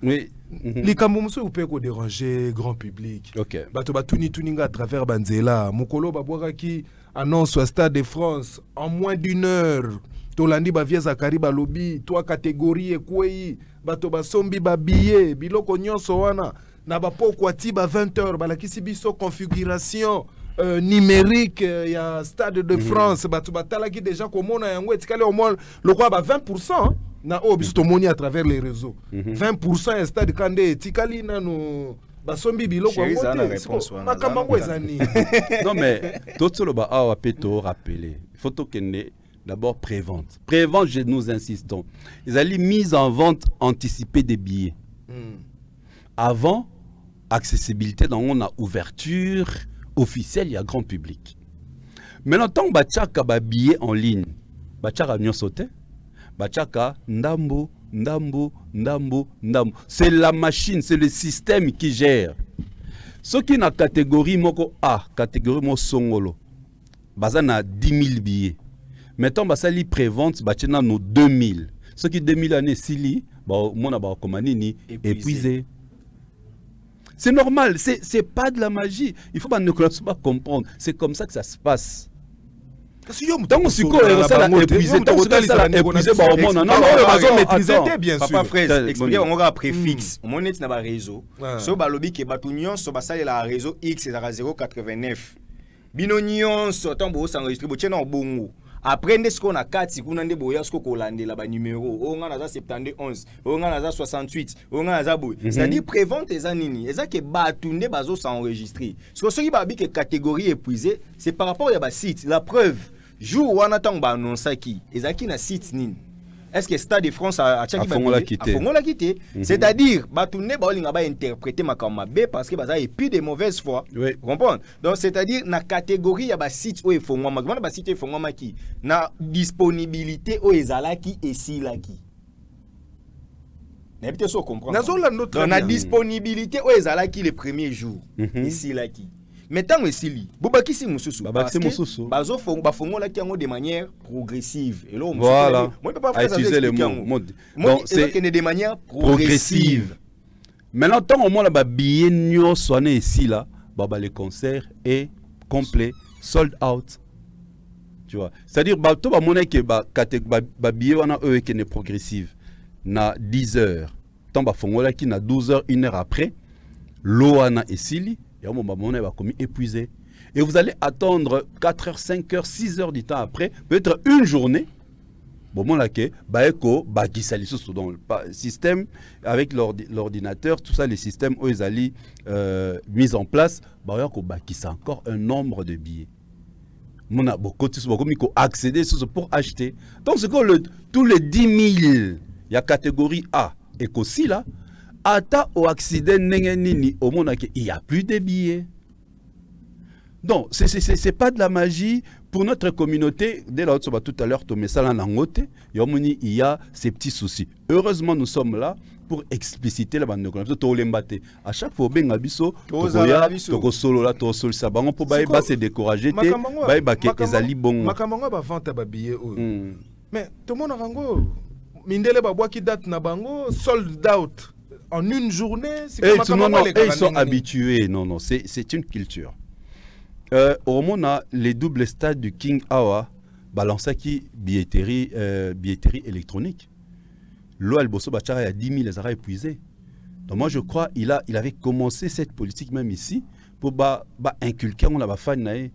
Oui. Les Camerounais ou peut déranger grand public. OK. Bato ba tuninga à travers Banzela. Mokolo babwaka qui annonce au Stade de France en moins d'1 heure. Tolandi ba via Zakari ba lobby, 3 catégories ekwei, bato ba sombi ba billet, biloko nyonso wana. Na ba poko atiba 20h balakisi biso configuration numérique y a Stade de France batu batala ki déjà komona yango etikale au moins le quoi ba 20% na o biso tomoni à travers les réseaux 20% ya Stade Kande etikali nanu basombi biloko yango makambo ezani. Non mais tout le ba awa peto rappeler il faut tokende d'abord prévente nous insistons ils allaient mise en vente anticipée des billets avant accessibilité dans on a ouverture officielle, il y a grand public. Maintenant, tant que ba billet en ligne, bachaka nyon sauté, bachaka ndambo. C'est la machine, c'est le système qui gère. Ce qui na catégorie moko A, catégorie mo songolo, bazana 10 000 billets. Maintenant, basali prévente, bachena no 2000. Ce qui 2000 années sili, mona ba komanini épuisé. C'est normal, c'est pas de la magie. Il faut pas comprendre. C'est comme ça que ça se passe. Tant que tu épuisé, bien sûr. Papa frère, expliquez on aura préfixe. On est dans le réseau. So balobi ke batunion so basale la réseau X ezaka 089. Binonion so tambo s'enregistrer bo tchena bongo. Après ce qu'on a 4 kuna nde boya ce ko landela ba numéro o nga na 71 o nga na 68 o nga na boy c'est-à-dire prévente les anini eza ke batunde bazo s'enregistrer ce que ceux ba bi que catégorie épuisée c'est par rapport à ba site la preuve jour wana tang ba annonce qui ezaki na site nini est-ce que Stade de France a quitté c'est-à-dire batunde ba linga ba interpréter makama B parce que baza et puis de mauvaise foi comprendre donc c'est-à-dire na catégorie ya ba site o efongwa makama ba site efongwa maki na disponibilité o ezalaki esilaki na peut-être so comprendre dans la disponibilité o ezalaki le premier jour esilaki maintenant esili bobakisi mususu bazo fongola ki yango de manière progressive et là voilà moi peut pas utiliser le mot donc c'est de manière progressive. Maintenant tant au moins la billet nyo soné ici là le concert est complet sold out. Tu vois, c'est-à-dire to ba monnaie que ba billet wana eux qui est progressive na 10 heures tant ba fongola ki na 12 heures 1 heure après l'eau wana esili et au moment monnaie va comme épuisé et vous allez attendre 4 heures 5 heures 6 heures du temps après peut-être une journée bon là que baeko bagisa lisusu dans le système avec l'ordinateur, tout ça, les systèmes où ils allaient mis en place, baeko bagisa encore un nombre de billets. On a beaucoup accéder pour acheter. Donc c'est que tous les 10 000, il y a catégorie A et qu'aussi là, ata au accident nini au monde il y a plus de billets. Donc c'est pas de la magie pour notre communauté. Dès là tout à l'heure il y a ces petits soucis. Heureusement nous sommes là pour expliciter la bande. À chaque fois biso to solo là to solo ça bango pour ba se décourager te ba ke ezali bon. Makamanga ba vente ba billet. Mais tout le monde a rango mindele ba bois qui date na bango sold out en une journée. Ils sont habitués. Non, c'est une culture. Au moment où les doubles stades du King Awa balançaient qui billetterie électronique. L'eau Bosso Bachara il y a 10 000 les aura épuisés. Donc moi je crois il avait commencé cette politique même ici pour inculquer on a fan.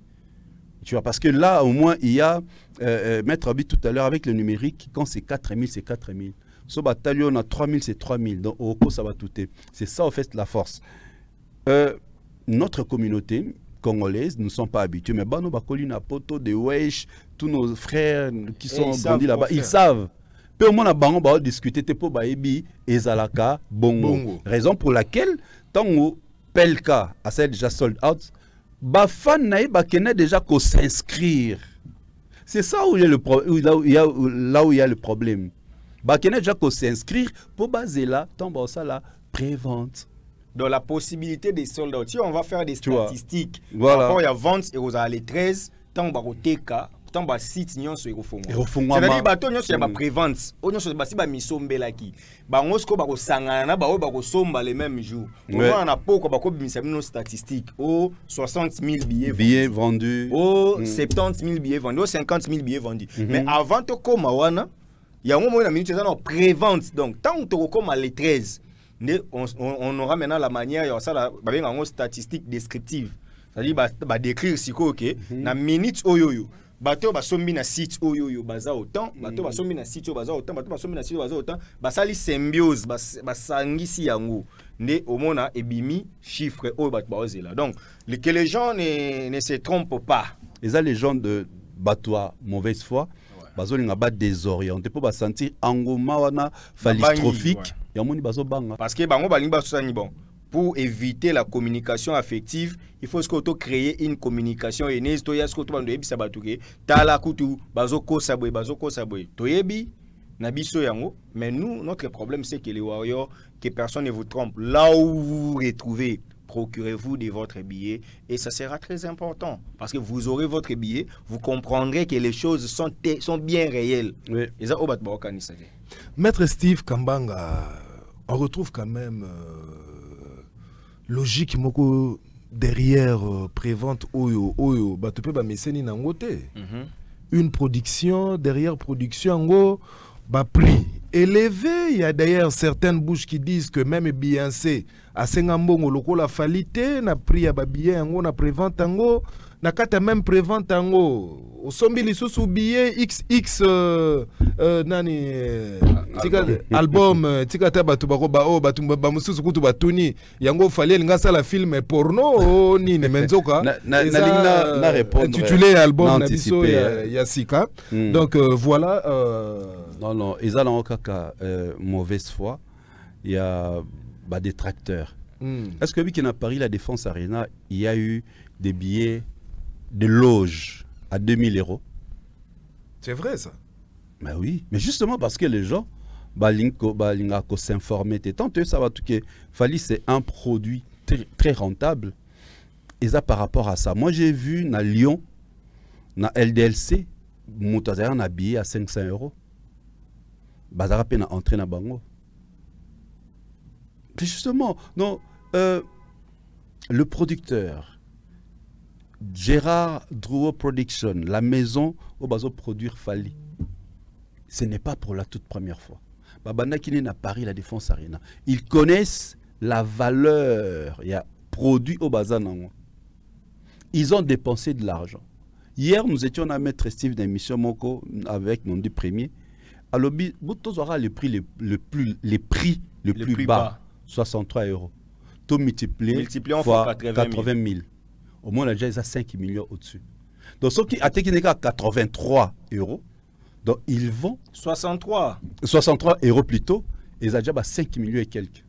Tu vois, parce que là au moins il y a Maître Abi tout à l'heure avec le numérique, quand c'est 4 000 c'est 4 000. So bataillon a 3 000 c'est 3 000. Donc au cours ça va tout. C'est ça en fait la force. Notre communauté congolaises ne sont pas habitués, mais nos bacolina poto de Wesh, tous nos frères qui sont grandis là-bas, ils savent. Peu au moins à bango ba discuter te po ba ebi ezalaka bongo. Raison pour laquelle tant que Pelka a c'est déjà sold out, ba fan na ba kena déjà ko s'inscrire. C'est ça où il y a le là où il y a le problème. Ba kena déjà ko s'inscrire pour baser là tant ba ça la prévente. Dans la possibilité des soldats. Si on va faire des statistiques, voilà. Rapport, il y a 20 et aux allées 13, tant on va au TK, tant on va site nion sur Erofongo. C'est-à-dire bateau nion sur la prévente, on sur basi ba misombe la qui. Ba ngosko ba ko sangana ba ko somba les mêmes jours. On a poko ba ko bimisa nos statistiques. Oh 60 000 billets vendus. Oh 70 000 billets vendus, oh 50 000 billets vendus. Mais avant to koma wana, il y a un moment la minute en prévente. Donc tant on te recommande les 13. On aura maintenant la manière, il y a ça, une statistique descriptive. C'est-à-dire, décrire si ok, na minute oyoyo, bateau ba sombi na site oyoyo baza autant, bateau ba sombi na site baza autant, bateau ba sombi na site baza autant, basali symbiose, basangisi yango. Ne omona ebimi chiffre oyo bat baozela. Donc, que les gens ne se trompent pas. Les gens de batois mauvaise foi, bazolinga ba désorienté pour ba sentir engouement wana phallistrophique. Parce que bon, pour éviter la communication affective, il faut créer une communication et mais nous, notre problème c'est que les warriors, que personne ne vous trompe. Là où vous vous retrouvez, procurez-vous de votre billet et ça sera très important parce que vous aurez votre billet, vous comprendrez que les choses sont bien réelles. Oui. Maître Steve Kambanga, on retrouve quand même logique moko derrière prévente oyo batupe ba meseni nangote. Une production derrière production prix élevé. Il y a d'ailleurs certaines bouches qui disent que même Beyoncé a sengambongo loko la falité na prix ya ba billet yango na prévente yango na kata même prévente yango au sombi lisusu billet XX nani album tika ta batu bako ba o batu ba mususu kutu batuni yango fallait linga sala film porno nini menzoka na répondre intitulé album na biso ya sika. Donc voilà non ils ont kaka mauvaise foi. Il y a des tracteurs. Est-ce que oui, à Paris, la Défense Arena, il y a eu des billets de loge à 2000 €? C'est vrai ça? Ben oui, mais justement parce que les gens, balingo s'informer. Tant que ça va tout que Fali, c'est un produit très rentable. Et ça par rapport à ça. Moi j'ai vu na Lyon, na LDLC, Moutazaya un billet à 500 €. Bazara peine à entrer na bango. Justement, non, le producteur Gérard Drouot Production, la maison où bazo produire Fali, ce n'est pas pour la toute première fois. Babana Kine à Paris, la Défense Arena, ils connaissent la valeur. Il y a produit au bazan. Ils ont dépensé de l'argent. Hier, nous étions à Maître Steve d'émission Moko avec Nondi Premier. à lobby, tous aura les prix les plus bas, 63 €. Tout multiplié fois 80 000. Au moins, on a déjà 5 millions au-dessus. Donc, ceux qui atteignent 83 €, donc ils vont 63 € plutôt, et ils ont déjà 5 millions et quelques.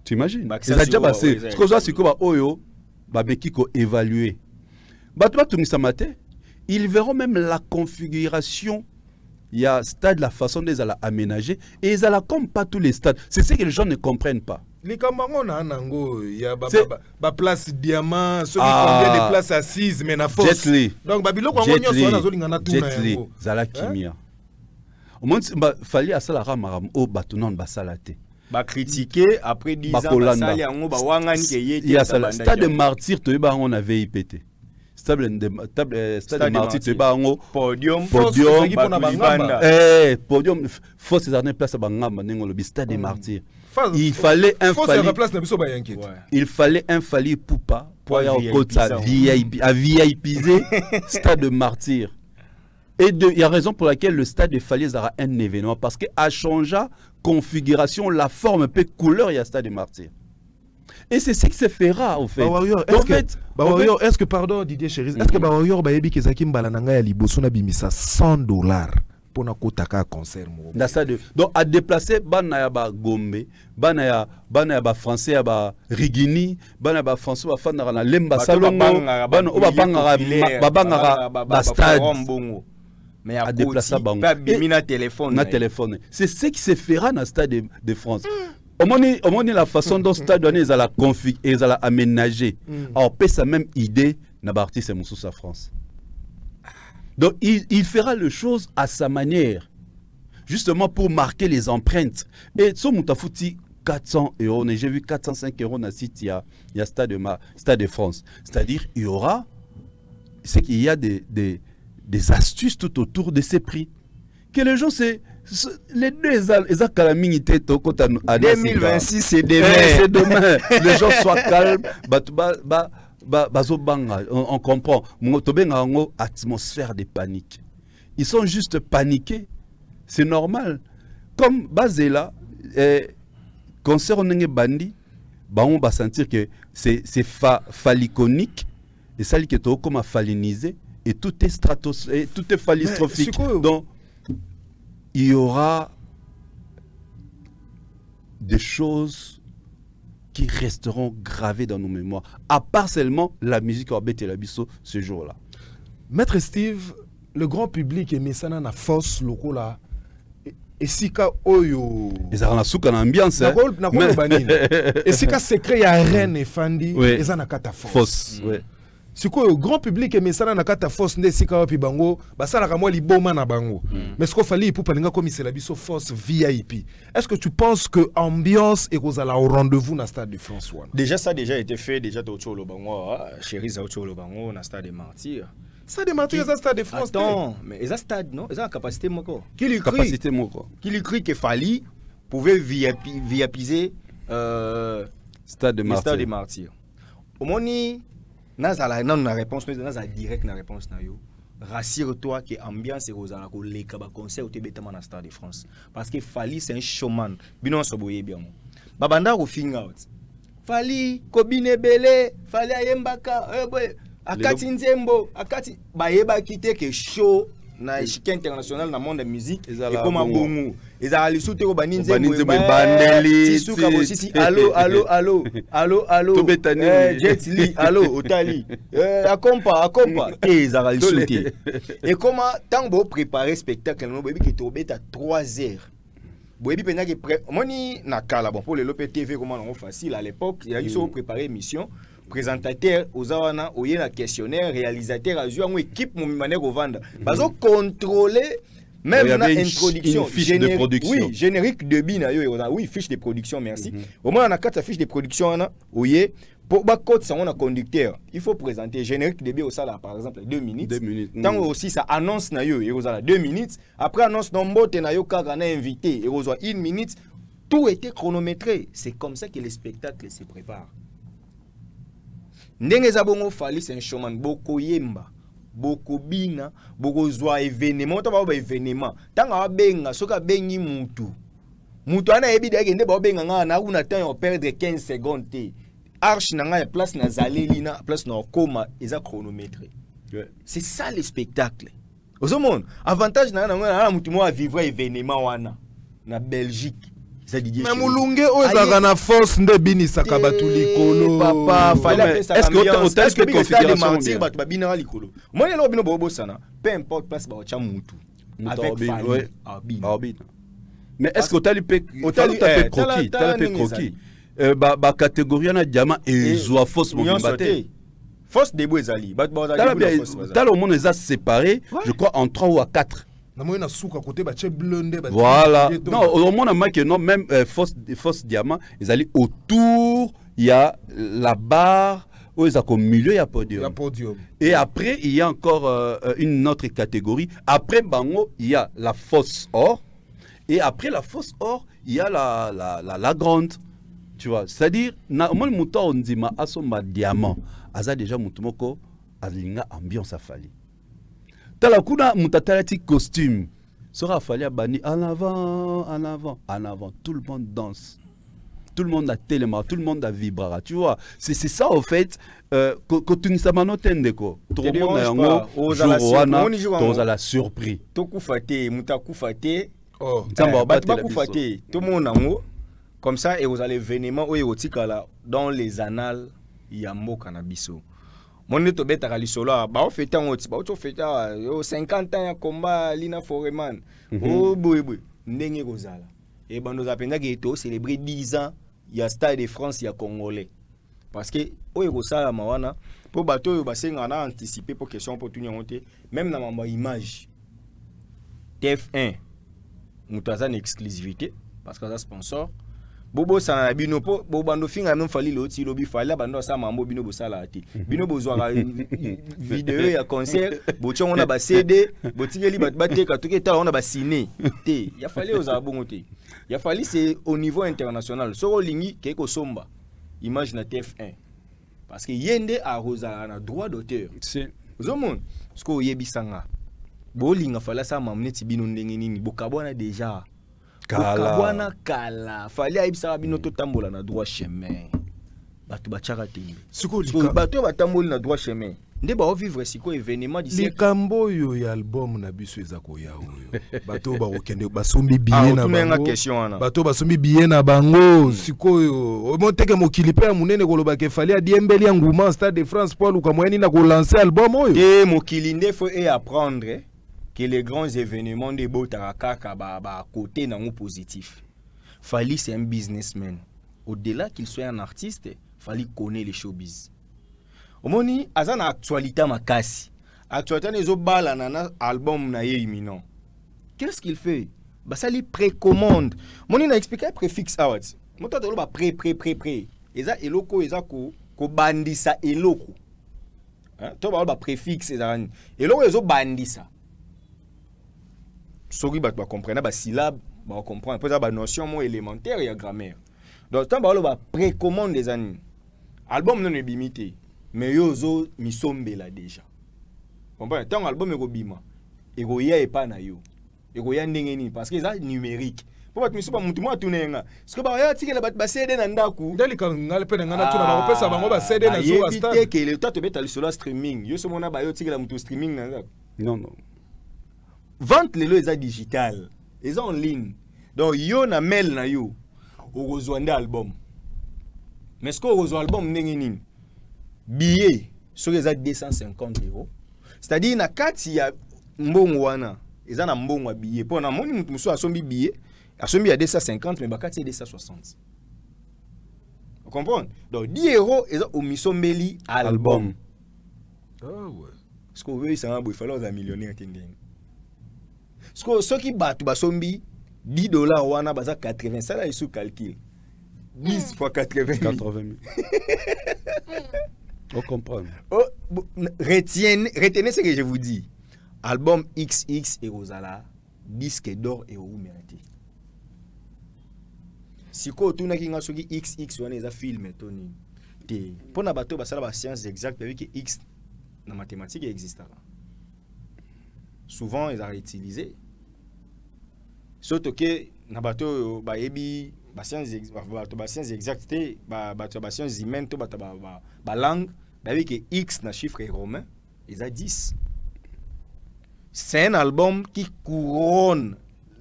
Tu imagines? Ils ont déjà passé. Ce que c'est que Oyo, Babekiko évaluer. Ils verront même la configuration. Il y a stade, la façon dont ils allaient aménager, et ils allaient comme pas tous les stades. C'est ce que les gens ne comprennent pas. Les Camerounais, il y a la place diamant, ceux qui conviennent des places assises, mais na force. Donc, Babylone, Jet Li, Zala Kimia. Au moins, il fallait à ça la ramaram au bâtonnon basalate. Ba critiquer après 10 ans, il y a ça. Stade de martyr, on avait IPT. Stade de martyr, podium, podium, force des armées place à Bangam, stade de martyr. Il fallait un Fally Poupa pour VIPiser stade de martyr. Et il y a raison pour laquelle le stade de Fally aura un événement, parce qu'à changer configuration, la forme, peu couleur, il y a stade de martyr. Et c'est ce qui se fera au fait. Est-ce que, pardon Didier Chéris, est-ce que Bawayor Bayebi Kezakim Balananga Libosona Bimisa $100 pour na kotaka concert mo? Donc à déplacer banaya ba Gombe, banaya ba français ba Rigini, banaya ba français ba fana na Lemba Salongo, bana oba bangara ba stade. Mais à déplacer ba bimina téléphone. C'est ce qui se fera dans le stade de France. Au moins la façon dont le stade donné ils allaient config et ils allaient aménager. Alors peut ça même idée na parti c'est Moussousa France. Donc il fera les choses à sa manière, justement pour marquer les empreintes. Et ce Moutafouti 400 €, j'ai vu 405 € dans le site, il y a Stade de France. C'est-à-dire il y aura, c'est qu'il y a des astuces tout autour de ces prix. Que les gens, les deux, ils ont calamité 2026, c'est demain. C'est demain. Les gens soient calmes. On comprend. Atmosphère de panique. Ils sont juste paniqués. C'est normal. Comme Bazela, concert on bandi, on va sentir que c'est phalliconique. Et ça qui est comme phallinisé. Et tout est stratosphérique, tout est phallistrophique. Donc, il y aura des choses qui resteront gravées dans nos mémoires, à part seulement la musique Orbet et la Bisso ce jour-là. Maître Steve, le grand public est mis na force lokola et sika oyo. Ils ont la souka na ambiance. Et sika secret ya reine et fandi, ils ont na kata force. C'est quoi le grand public mais ça na kata force nde sika wapi bango basala ka moi liboma na bango. Mais ce qu'il fallait pour palinga comme c'est la biso force VIP. Est-ce que tu penses que ambiance et kozala au rendez-vous na stade de France one? Déjà ça déjà été fait déjà autour le bango chéri za autour le bango na stade de Martyr. Stade de Martyr c'est stade de France. Attends, mais ils ont stade non, ils ont capacité moko. Qui lui capacité moko. Qui lui crie que Fally pouvait VIPiser stade de Martyr. Au moni Nazala na réponse naza direct na réponse na yo. Rassure-toi que ambiance et rozala ko leka ba concert au Tébétama na Stade de France parce que Fally c'est un showman. Bino so boye bien. Babanda ko fing out. Fally kobine belé, Fally ayembaka, boy akati nzembo, akati bayeba kité que show na échiquier international dans le monde de la musique et comme un bon ils ont lisouté au baninze bandeli tisuka bosisi allo Jet Li allo Otali akompa et ils ont lisouté et comment tant beau préparer spectacle no baby qui tobet à 3 heures boyebi pena que moni na kala bon pour le Lopé TV comment on facile à l'époque il y a eu so préparer émission présentateur aux awana oye na questionnaire réalisateur a joué en équipe mon manière au vendre bazo contrôler même la introduction fiche de production oui générique de bina yo oui fiche de production merci au moins on a 4 fiches de production na oye pour ba code ça on a conducteur il faut présenter générique de bi au sala par exemple 2 minutes tant aussi ça annonce na yo et aux 2 minutes après annonce nombote na yo kaka na invité et aux 1 minute tout était chronométré c'est comme ça que les spectacles se préparent. Ndenge za bongo Fally c'est un showman boko yemba boko bina boko zwa événement to ba événement tanga benga soka bengi mutu ana ebida ngende ba benga nga na una temps on perdre 15 secondes te arche na nga place na zaleli na place na koma eza chronométré. C'est ça le spectacle. Au monde avantage na mutu mo a vivre événement wana na Belgique. Mais Moulungue ozaka na force nde bini sakabatu likolo papa fallait est-ce que configuration mentir batu babina likolo moi le bino bobo sana peu importe place ba cha mutu avec famille arbine. Mais est-ce que tu as croquis ba catégorie na diamant et zoa force mobimbate force debout ezali bat ba dans le monde les séparé je crois en 3 ou à 4. Voilà. Non, au moins que non, même force diamant, ils allaient autour, il y a la barre, où ils ont au milieu, il y a podium. Et après, il y a encore une autre catégorie. Après Bango, il y a la fosse or. Et après la fosse or, il y a la grande. Tu vois, c'est-à-dire, moi, le mouton, on dit, ma diamant. Aza déjà, mouton, alinga ambiance à fali. Talakuna mutatalati costume sera fallu bani en avant, tout le monde danse, tout le monde a téléma, tout le monde a vibrara, tu vois, c'est ça en fait que tu ne sais pas ko tout le monde a la surpris to kufate mutakufate bakufate tout le monde nango comme ça et vous allez événement oyo tikala dans les annales ya mboka na biso. Mon to beta lisolo ba fêter on ba to fêter 50 ans ya combat Lina Foreman oh boy ndenge kozala et bando za penza ke to célébrer 10 ans ya Stade de France ya congolais parce que oyo kosala mawana po bato yo basenga na anticiper pour question pour tout nyonte même na mamba image TF1 mutaza na exclusivité parce que ça sponsor bobo sana bino po bobando finga non fali loti lobi fali bando sa mambo bino bosala ati bino bozwa vidéo ya concert bochongo na ba CD botikeli bateka toke ta on a ba ciné te ya fali oza bongo te ya fali c'est au niveau international soko lingi ke ko somba image na TF1 parce que yende a rosa na droit d'auteur c'est zomon sko yebisanga bolinga fala sa mamne ti bino ndenge nini bokabona déjà kala fallait aibisa bino to tambola na droit chemin batu bachaka te siko batu batambola na droit chemin nde ba vivre siko événement d'ici likambo yo ya album na biso ezako ya oyo batu ba okende basombi billet na bango batu basombi billet na bango siko yo monteke mokili pe munene koloba ke fallait adiembeli nguma Stade de France pour luka moyeni na ko lancer album oyo et mokili nde faut apprendre que les grands événements de Botaraka à côté n'ont positif. Fali c'est un businessman. Au-delà qu'il soit un artiste, Fali connaît les showbiz. Au moni, azan actualité makasi. Actualité les autres balles album na imminent. Qu'est-ce qu'il fait? Bah ça lui précommande. Moni n'a expliqué préfixe out. Monta de ba pré. Eza eloko eza ko bandisa eloko. Hein? To ba préfixe ezani. Eloko ezo bandisa. Sorry, bah comprendre bah syllabe, bah comprendre. Après ça, bah notion moins élémentaire et grammaire. Donc tant bah précommande des années. Album non est bimité, mais yozo misombe là déjà. Comprends? Tant album est bima, et goya est pas na yo, et goya ndengeni parce que ça numérique. Pour battre misomba mutu moi tourner nga. Parce que bah ya tiki la bat CD na ndaku. Dali quand ngale pe nga na tuna ba kopesa bango ba CD na zo Stade. Et que le temps te beta sur streaming. Yo so mona ba yo tiki la mutu streaming na ndaku. Non. Vente les lois digital, ils sont en ligne. Donc yo na mail na yo, au rejoindre album. Mais ce qu'on rejoint album n'engini billet sur les 250 €. C'est-à-dire na kati ya mbongo wana, ils ont na mbongo wa billet. Pour na moni mutu a sombi billet, a sombi à 250 mais bakati ya 260. Vous comprenez? Donc 10 € ils ont au misombeli album. Ah ouais. Ce qu'on veut ça il fallait un millionnaire tending. Ce qui bat basombi $10 wana baza 80 ça là il sous calcul 10 fois 80 000. On comprend. Retenez ce que je vous dis. Album XX et Rosala disque d'or et ou mérité. Si ko tuna ki ngasoki XX wana eza film toni te pona bato basala ba science exacte avec que X na mathématique existe là. souvent ils ont réutilisé. Surtout que na bato ba yebi ba sciences exactes ba sciences humaines to ba langue ba que X na chiffre romain ils a 10. C'est un album qui couronne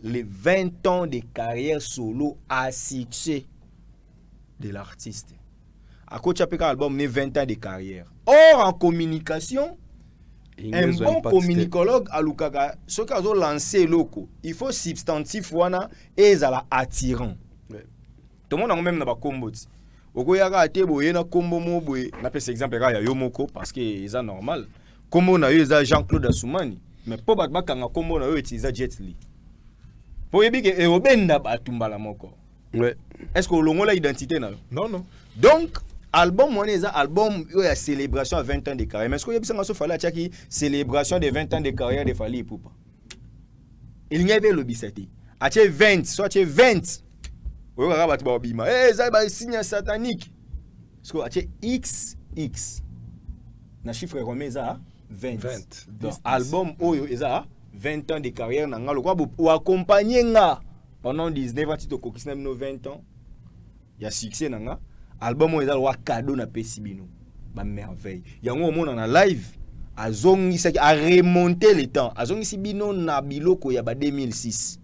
les 20 ans de carrière solo à succès de l'artiste. À côté de l'album, il 20 ans de carrière. Or, en communication, un bon communicologue à Lukaga, ce qu'ils ont lancé loco, il faut substantif wana et ça attirant. Tout le monde a même dans combo. Oko yaga ate boye na combo mo boye. Na pese exemple ya Yomoko parce que c'est normal. Combo na yo za Jean-Claude Assoumani, mais pour battre kanga combo na yo utiliser Jet Li. Pour yebi que Robenda batumbala moko. Ouais. Est-ce que l'on a l'identité na? Non non. Donc album on est album il y a célébration à 20 ans de carrière. Mais est-ce que y a fallait tchaki célébration de 20 ans de carrière de Fally Ipupa. Il n'y avait le bisati. A 20, soit 20. Oui, on va battre bima. Eh, ça va signe satanique. Parce que a XX. Na chiffre romain ça 20. Donc album oyo eza 20 ans de carrière na ngalo kwa ou accompagner nga pendant 19 ans to kokisna no 20 ans. Il y a succès na nga. Album oyo eza wa cadeau na pesibino. Ba merveille. Yango omona na live azongi ça a remonter le temps. Azongi sibino na biloko ya ba 2006.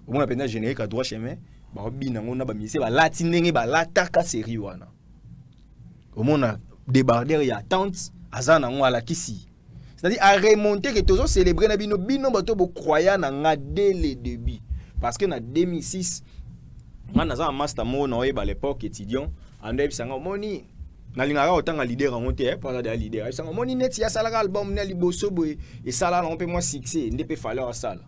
On a peine générique à droit chemin. Ba bina ngona ba mise ba latinenge ba lataka série wana. On a débardeur ya tante azana ngwala kisi. C'est-à-dire à remonter que toujours célébrer na bino bato bo croyant na nga dès le début parce que na 2006 moi naza master mo na à l'époque étudiant andeb sanga moni na lingara autant nga leader en monter pas da leader sanga moni net ya sala album na liboso boy et sala on peut moi succès ndepé falloir sala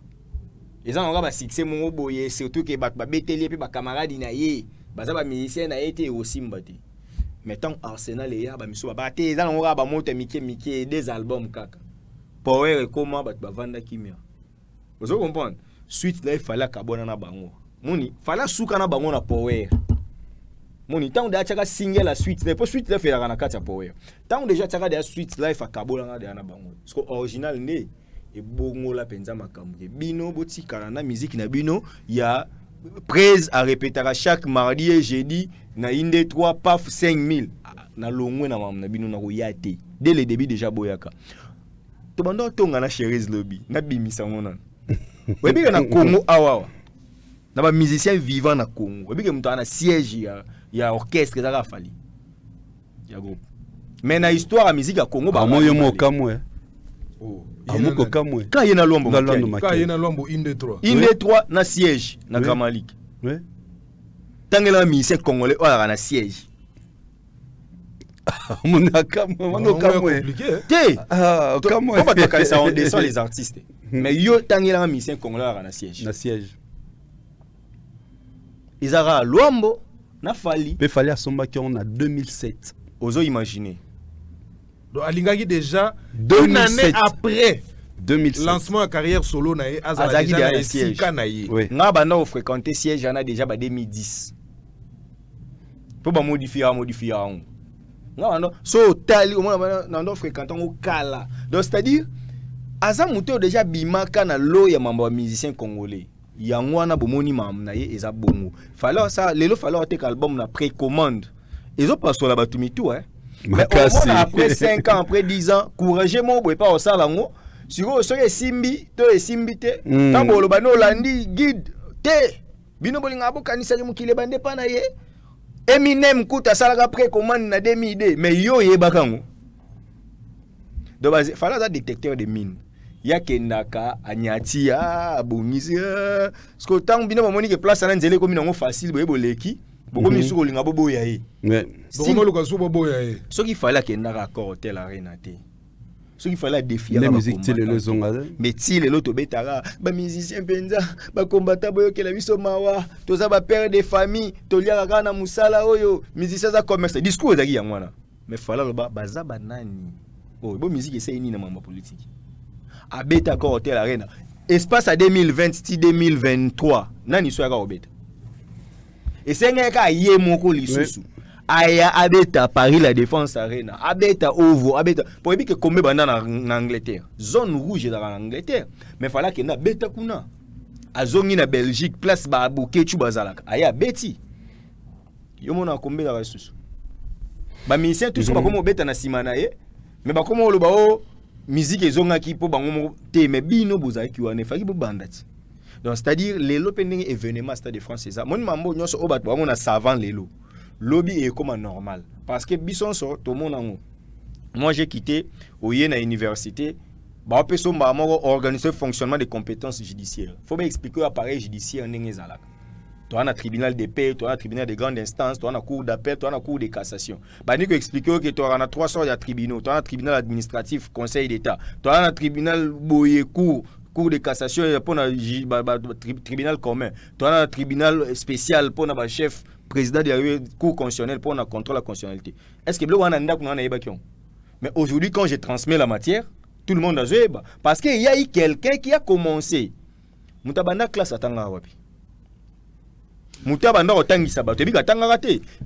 et ça on va succès mon boy surtout que ba beteli pe ba camarade na ye baza ba musicien na été aussi mbati mettons Arsenal et ya ba miso ba te za on ba monter mike des albums kaka power et comment ba vanda kimia vous comprenez suite là il fallait kabona na bango moni fallait souka na bango na power moni tant de chaka single la suite mais pour suite là fait la na kata power tant déjà chaka de suite là il fa kabona na bango parce que original né et bongo la penza makambo bino botika na musique na bino ya presse à répéter à chaque mardi et jeudi na inde 3 paf 5000 na longwe na mam na bino na koyate dès le début déjà boyaka to bando tonga na Cherise Lobby na bimisa ngona webi na Congo awa na ba musicien vivant na Congo webi ke mtu ana siège ya orchestre za Fally ya groupe mais na histoire ya musique ya Congo ba moyo mo kamwe oh amoko kamwe ka yena lombo ka yena lombo inde 3 inde 3 na siège na Grand Malik oui tangela musicien congolais oya na siège mona kamwe te kamwe on va te ça on descend les artistes mais yo tangela musicien congolais na siège Izara Luambo na Fally pe Fally asomba qui on a 2007 ozo imaginer donc alingaki déjà 2007. Une année après 2007 lancement de carrière solo na azala déjà na siège oui nga banda fréquenter siège ana déjà ba 2010 pour ba modifier nga banda so tali au moins nando fréquenter au kala donc c'est-à-dire aza muto déjà bimaka na lo ya mambo musicien congolais yango wana bomoni mam na ye eza bongo fallait ça lelo fallait te album na précommande ezo pas sur la batumitu mais après 5 ans après 10 ans courageux mo boy pas au salango siko so simbi to simbi te tambolo bano landi guide te bino bolinga bokanisa mukile bande pa na ye Eminem kuta salaka précommande na 2000 mais yo ye bakango donc fallait ça détecteur de mine ya kendaka anyati abongisi parce que tant bino bomoni que place na nzele komi nango facile boye boleki bokomi suko linga bobo ya ye bokomi luka suko bobo ya ye ce qu'il fallait kendaka accord hotel arena te ce qu'il fallait défier la musique tile le zonga mais tile lo to betara ba musicien penza ba combattant boyo ke la biso mawa toza ba père de famille to liaka na musala oyo musicien za commerce discours ezaki ya mwana mais fallait ba baza banani oh bo musique essaye ni na mambo politique abeta ko hotel arena espace à 2020 2023 nani so ya ka obeta esenga ka ye moko lisusu aya abeta Paris la Défense Arena, abeta Ovo, abeta pour que comme en Angleterre, zone rouge dans l'Angleterre, mais fallait que na beta kuna. Azongi na Belgique, place ba Bouquet Chubazalak. Aya beti. Yo mona kombe la ressource. Ba musicien tout ça ba comme beta na simana ye, mais ba comme lo ba o musique ezonga ki po bango te me bino bozaki wane faki bo bandati. Donc c'est-à-dire les pending événement Stade de France c'est ça. Mon mambo nyonso o bat ba mona savant lelo. Lobby est comme normal parce que bison so to monango. Moi j'ai quitté au Yéna université. Bah, on peut organiser le fonctionnement des compétences judiciaires. Il faut m'expliquer l'appareil judiciaire. Tu as un tribunal de paix, tu as un tribunal de grande instance, tu as un cour d'appel, tu as un cour de cassation. Bah, nous expliquer que tu as 3 sortes de tribunaux. Tu as un tribunal administratif, conseil d'État. Tu as un tribunal cour de cassation, tribunal commun. Tu as un tribunal spécial pour le chef président de la cour constitutionnelle pour le contrôle de la constitutionnalité. Est-ce que vous avez mais aujourd'hui, quand je transmets la matière, tout le monde a joué. Parce qu'il y a eu quelqu'un qui a commencé. Moutabanda classe à Tanga Wapi. Moutabanda Otangi Sabato.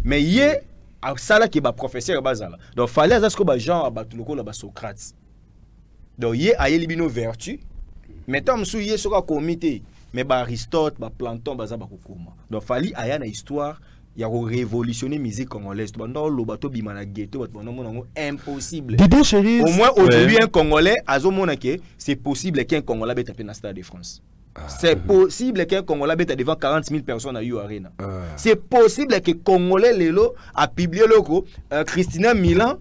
Mais il y a un sala qui est professeur Bazala. Donc il fallait que les gens aient Socrate. Donc il y a une vertu. Mais tant que il y a un comité. Mais Aristote, Platon, Bazaba Koukouma. Donc il fallait qu'il y ait une histoire. Il y a révolutionné la musique congolaise. Impossible. Au moins aujourd'hui, un Congolais, c'est possible qu'un Congolais ait tapé dans le Stade de France. C'est possible qu'un Congolais ait devant 40 000 personnes à U-Arena. C'est possible que Congolais Lelo a publié le Christina Milan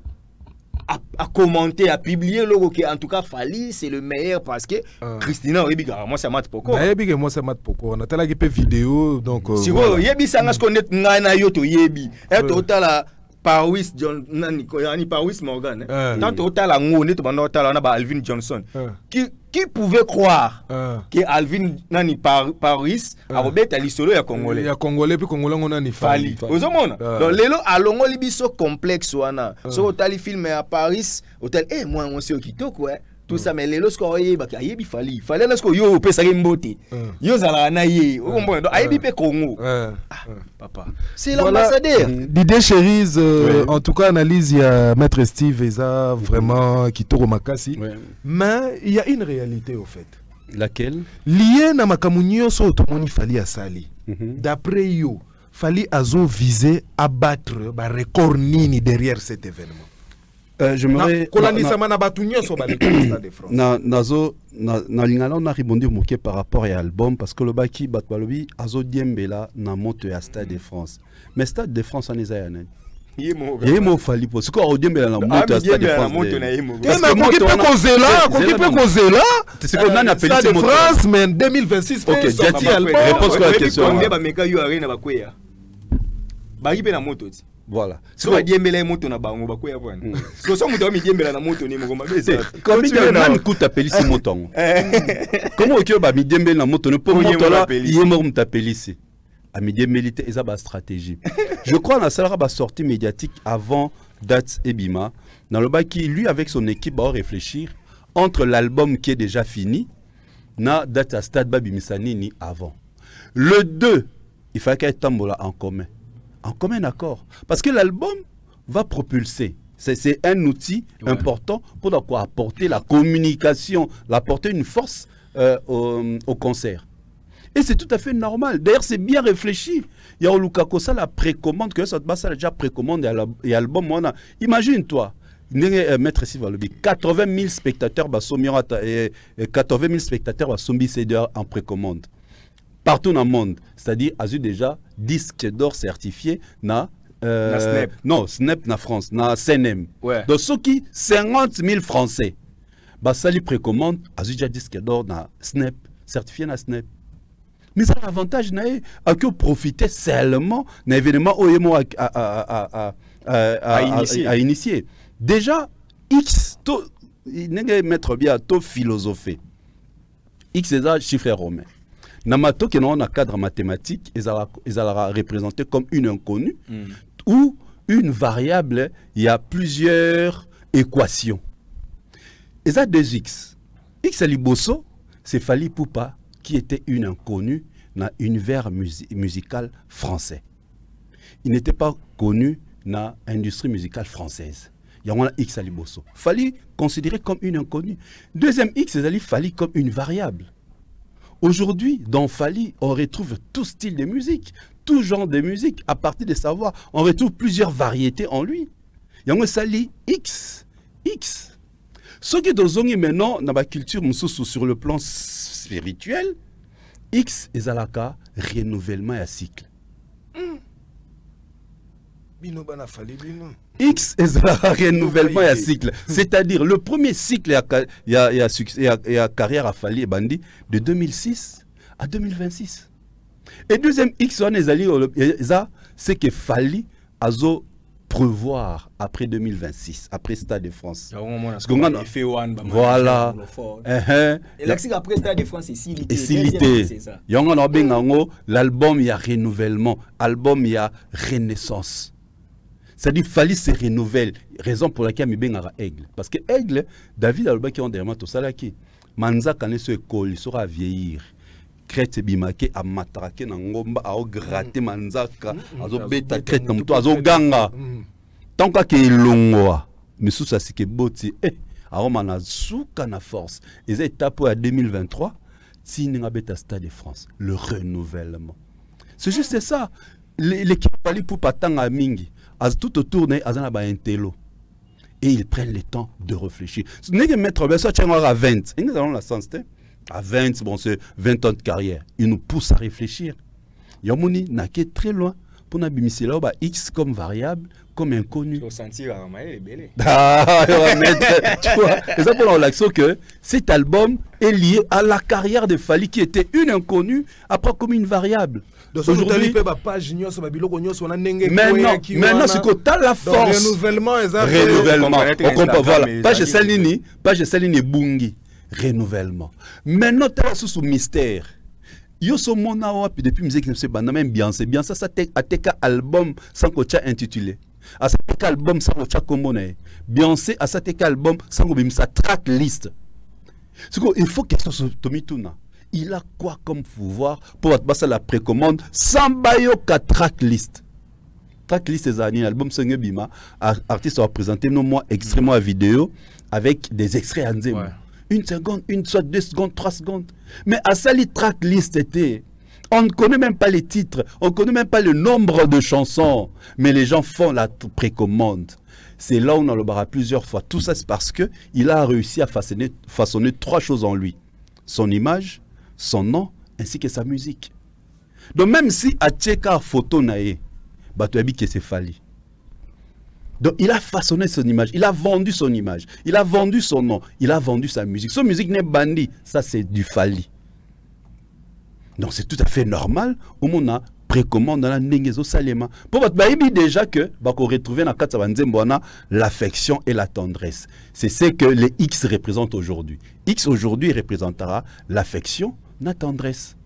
a commenté, a publié le que en tout cas Fali c'est le meilleur parce que Christina Oyebiga moi ça mate poko. Moi ça mate poko. On a tellement de vidéos donc si vous yebi sanga connaître ngana yoto yebi. Et total Paris John nani Paris Morgan. Tant total ngone to banda total na ba Alvin Johnson. Qui pouvait croire que Alvin nani Paris a robeta l'isolo ya Congolais. Ya Congolais puis Congolais on a ni Fali. Ozomona. Donc lelo alongo libiso complexe wana. So otali film à Paris, hôtel moi on sait kitoko tout ça mais lelo sko oyeba ka yebi Fali. Fali na sko yo pesa mbote. Yo zala na ye. Donc ayebi pe Congo. Papa. C'est l'ambassadeur. Didier Cherise en tout cas analyse il y a maître Steve Eza vraiment Kitoko Makasi. Mais il y a une réalité au fait. Laquelle? Lié na makamunyo so otomoni Fali asali. D'après yo, Fali azo visé à battre ba record nini derrière cet événement. Je me na rebondi moké par rapport à l'album parce que le baki batbalobi azo diembela na moto ya Stade de France. Mais Stade de France en ezayana. Yemo Fali pour ce qu'on diembela na moto ya Stade de France. Parce que moto peut causer là, c'est qu'on a appelé Stade de France mais 2026 OK, Jati réponse à la question. Voilà. Si on dit que moto na bango bakoya bwana. So so muto mi diembela na moto ni mo mabeza. Comme il a kuta pelisi moto. Comment okyo ba mi diembela na moto ne pour moto là, il est mort m'tapelisi. A mi diembelité eza ba stratégie. Je crois na sala ba sortie médiatique avant Date Ebima dans le bas qui lui avec son équipe va réfléchir entre l'album qui est déjà fini na Date à Stade Babimisa Nini avant. Le 2, il fallait qu'il y ait tambola en commun. En commun accord. Parce que l'album va propulser. C'est un outil important pour apporter la communication, apporter une force au concert. Et c'est tout à fait normal. D'ailleurs, c'est bien réfléchi. Il y a Lukakosa la précommande, que ça a déjà précommande et album. Imagine-toi, Maître Sivalobi, 80 000 spectateurs, 80 000 spectateurs en précommande. Partout dans le monde, c'est-à-dire a eu déjà disque d'or certifié na Snap. Non, Snap na France, na CNM. Donc ceux qui 50 000 Français, bah ça lui précommande a eu déjà disque d'or na Snap, certifié na Snap. Mais ça l'avantage nae a que profiter seulement d'un événement OMO à initier. Déjà X to n'est mettre bien to philosophie. X est un chiffre romain. Namato qui est un cadre mathématique, ils allaient représenter comme une inconnue ou une variable, il y a plusieurs équations. Et ça 2x. X à Liboso, c'est Fali Poupa qui était une inconnue dans l'univers musical français. Il n'était pas connu na industrie musicale française. Il y a un X à Liboso. Fali considéré comme une inconnue. Deuxième X, c'est Fali comme une variable. Aujourd'hui, dans Fali, on retrouve tout style de musique, tout genre de musique. À partir de savoir, on retrouve plusieurs variétés en lui. Il y a un Sali X. X. Ce qui est maintenant dans la culture sur le plan spirituel, X est à renouvellement et à cycle. X est à renouvellement et à cycle. C'est-à-dire le premier cycle et à carrière à Fali et Bandi de 2006 à 2026. Et deuxième X, c'est que Fali a prévoir après 2026, après Stade de France. Voilà. Et là, après Stade de France, c'est Silité. L'album, il y a renouvellement. L'album, il y a renaissance. C'est-à-dire Fali se renouvelle. Raison pour laquelle il y a Aigle. Parce que Aigle, David Alba qui est en derrière tout ça là qui. Manza quand il se colle, il sera vieillir. Crête bimake a matraqué na ngomba a gratter manzaka a zo beta crête na muto a zo ganga. Tant que longoa. Mais sous ça c'est que boti a na souka na force. Et ça étape à 2023 Tininga beta Stade de France, le renouvellement. C'est juste ça. L'équipe Fali pour patanga mingi. Tout autour de intello. Et ils prennent le temps de réfléchir. Ce n'est que mettre à 20. Et nous allons la sens. À 20, bon, c'est 20 ans de carrière. Ils nous poussent à réfléchir. Yamoni n'a qu'à très loin pour nous là X comme variable, comme inconnu. C'est pour l'action que cet album est lié à la carrière de Fali qui était une inconnue, après comme une variable. Aujourd'hui, maintenant, c'est que la force. Renouvellement. On comprend, voilà. Page Salini Bungi. Renouvellement. Maintenant, tu as sous mystère. Yo so mona wapi depuis musique ne se banda même bien c'est bien ça a teka album sans que tu intitulé. A ça teka album sans que tu commone. Beyoncé a ça teka album sans que bim sa track list. C'est quoi il faut que ça se tomituna. Il a quoi comme pouvoir pour passer la précommande sans bayo ka track list. Track list c'est un album sans bima artiste a présenté nos mois extrêmement vidéo avec des extraits en zéro. Une seconde, une seconde, 2 secondes, 3 secondes. Mais à ça, les tracklist étaient. On ne connaît même pas les titres, on ne connaît même pas le nombre de chansons. Mais les gens font la précommande. C'est là où on en le barra plusieurs fois. Tout ça, c'est parce qu'il a réussi à façonner 3 choses en lui. Son image, son nom, ainsi que sa musique. Donc même si à Tcheka photo nae, Batoyabi que c'est Fali. Donc il a façonné son image, il a vendu son image, il a vendu son nom, il a vendu sa musique. Son musique n'est bandit, ça c'est du Fali. Donc c'est tout à fait normal, au monde a précommande dans la Nengezo Salema. Pour votre baby déjà que qu'on retrouve dans Katsabanzembona l'affection et la tendresse. C'est ce que les X représentent aujourd'hui. X aujourd'hui représentera l'affection, la tendresse.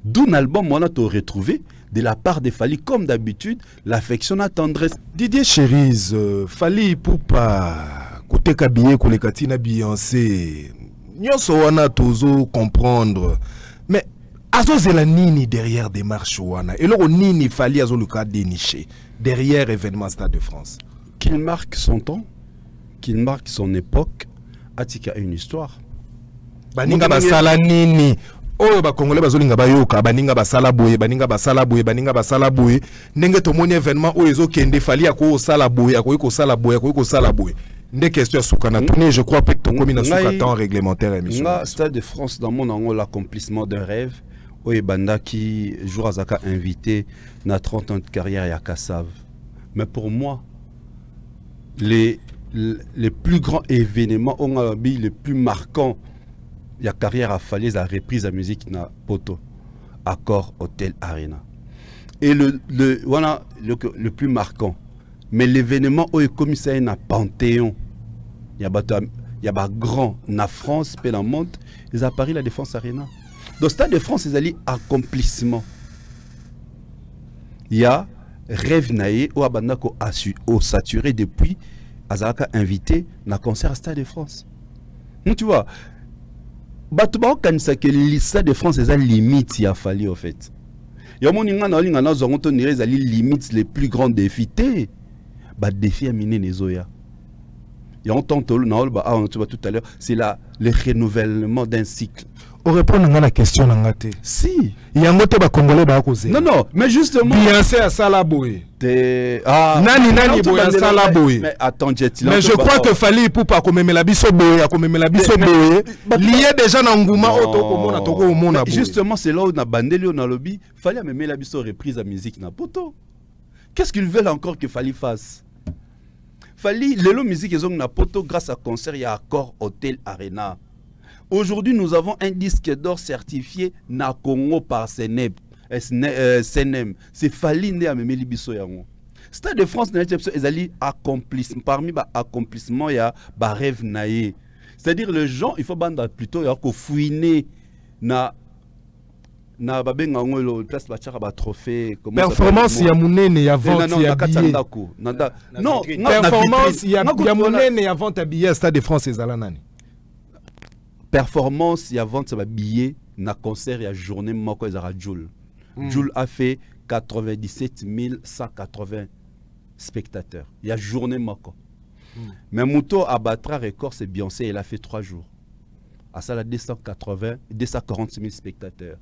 D'où l'album on a retrouvé de la part de Fali, comme d'habitude, l'affection, la tendresse. Didier Chérise, Fali Poupa, côté Kabiye, côté Katina Beyoncé, nous sommes tous comprendre. Mais, azo zela nini derrière des marches wana. Et là, nini Fali azo le cas déniché derrière événement Stade de France. Qu'il marque son temps, qu'il marque son époque, Atika une histoire. Baninga basala nini. Oh ba congolais bazolinga bayoka baninga basala boye baninga basala boye ndenge tomoni événement o ezo kende Fali ako sala boye ako sala boye nde question sukana tuni je crois que tokomi na suka temps réglementaire émission Stade de France dans mon angle l'accomplissement d'un rêve o ebanda qui jour azaka invité na 30 ans de carrière ya Kassav. Mais pour moi les plus grands événements les plus marquants il y a carrière à Fali, la reprise de la musique na Poto, Accor Hotel Arena. Et voilà le plus marquant. Mais l'événement où est commissaire na Panthéon, il y a grand na France, puis dans le monde, ils ont Paris la Défense Arena. Dans le Stade de France, ils ont accomplissement. Il y a Rêve Naé, où Abandako a saturé depuis, Azaka invité na concert à Stade de France. Donc, tu vois, Batouba kanisa que l'Stade de France est à limite il a fallu en fait. Il y a mon limite les plus grands défis. bah défi à miner les oya. Et on tente tout à l'heure, c'est le renouvellement d'un cycle. On répond à la question Nangate. Si. Il y a un mot de Congolais à causer. Non, non, mais justement. Beyoncé à Salaboé. Ah. Nani boy à Salaboé. Mais attends, mais je crois que fallait pour pas comme la biso boy, comme la biso boy. Lié déjà dans Ngouma au monde. Justement, c'est là où on a bandé on a lobby. Fallait même la biso reprise à musique na poto. Qu'est-ce qu'ils veulent encore que Fali fasse? Fali, Lelo Musique ils ont na poto grâce à concert, il y a Accor Hotel Arena. Aujourd'hui, nous avons un disque d'or certifié na Congo par Senem. C'est Fali né à Memeli Biso yango. Stade de France na ezali accomplissement parmi ba accomplissement ya ba rêve naé. C'est-à-dire les gens, il faut banda plutôt ya ko fouiner na babenga ngolo place ba tchaka ba trophée comment performance ya munene ya vente ya billet. Non, performance ya munene ya vente ya billet Stade de France ezala nani? Performance, il y a vente de billets, na concert, il y a journée, moko ezara Joule. Joule a fait 97 180 spectateurs. Il y a journée, moko. Mais Mouto abattra record, c'est Beyoncé, elle a fait 3 jours. À ça, la 240 000 spectateurs.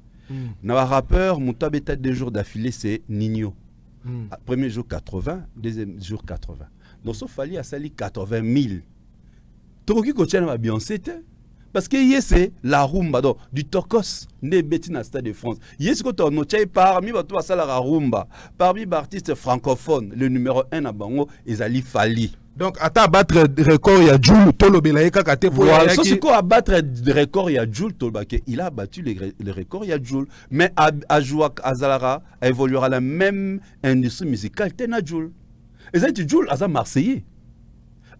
Na rappeur, Mouto a fait 2 jours d'affilée, c'est Nino. Premier jour 80, deuxième jour 80. Donc, sauf fallait à sali 80 000. Tokoki Kotiana va Beyoncé, parce que c'est la rumba donc du Tokos né Bettina Stade de France. Yes que ton noté parmi bato basala la rumba parmi les artistes francophones le numéro 1 à Bango Ezali Fali. Donc à battre record il y a Jules Tolobela et Kakate pour voilà c'est quoi à battre record il y a Jules Tolobake il a battu le record il y a Jules mais à jouer à Zalara évoluera la même industrie musicale tena Jules. Et ça Jules à Marseillais.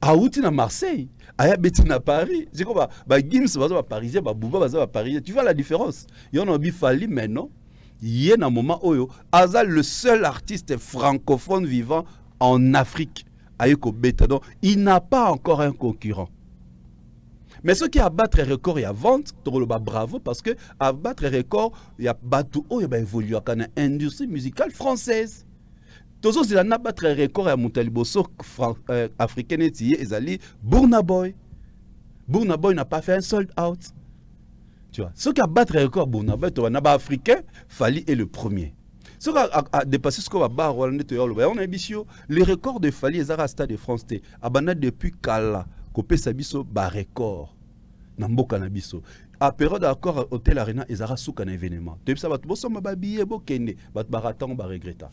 À Outi à Marseille. Aya Bettina à Paris, c'est quoi Gims va parisien, Bouba va parisien. Tu vois la différence? Il y en a bi Fali maintenant. Il y a un moment où Aza le seul artiste francophone vivant en Afrique. Ayeko Beta. Donc il n'a pas encore un concurrent. Mais ceux qui abattent les records et à vente, bravo parce que abattre les records, il y a battu il y a évolué à une industrie musicale française. Tozo c'est la battre record à Moutaliboso africain et Ezali Burna Boy. Burna Boy n'a pas fait un sold out. Tu vois, ceux qui a battre record Burna Boy, tu vois, n'a pas africain, Fali est le premier. Ceux qui a dépassé ce qu'on va barre, on a ambitieux. Les records de Fali et Stade de France, abandonné depuis Kala, Kopé Sabiso, ba record. Namboka Nabiso. À période d'accord Hôtel Arena ils aura souk un événement. Depuis ça va tout ça m'a billet bokende bat baraton ba regretta.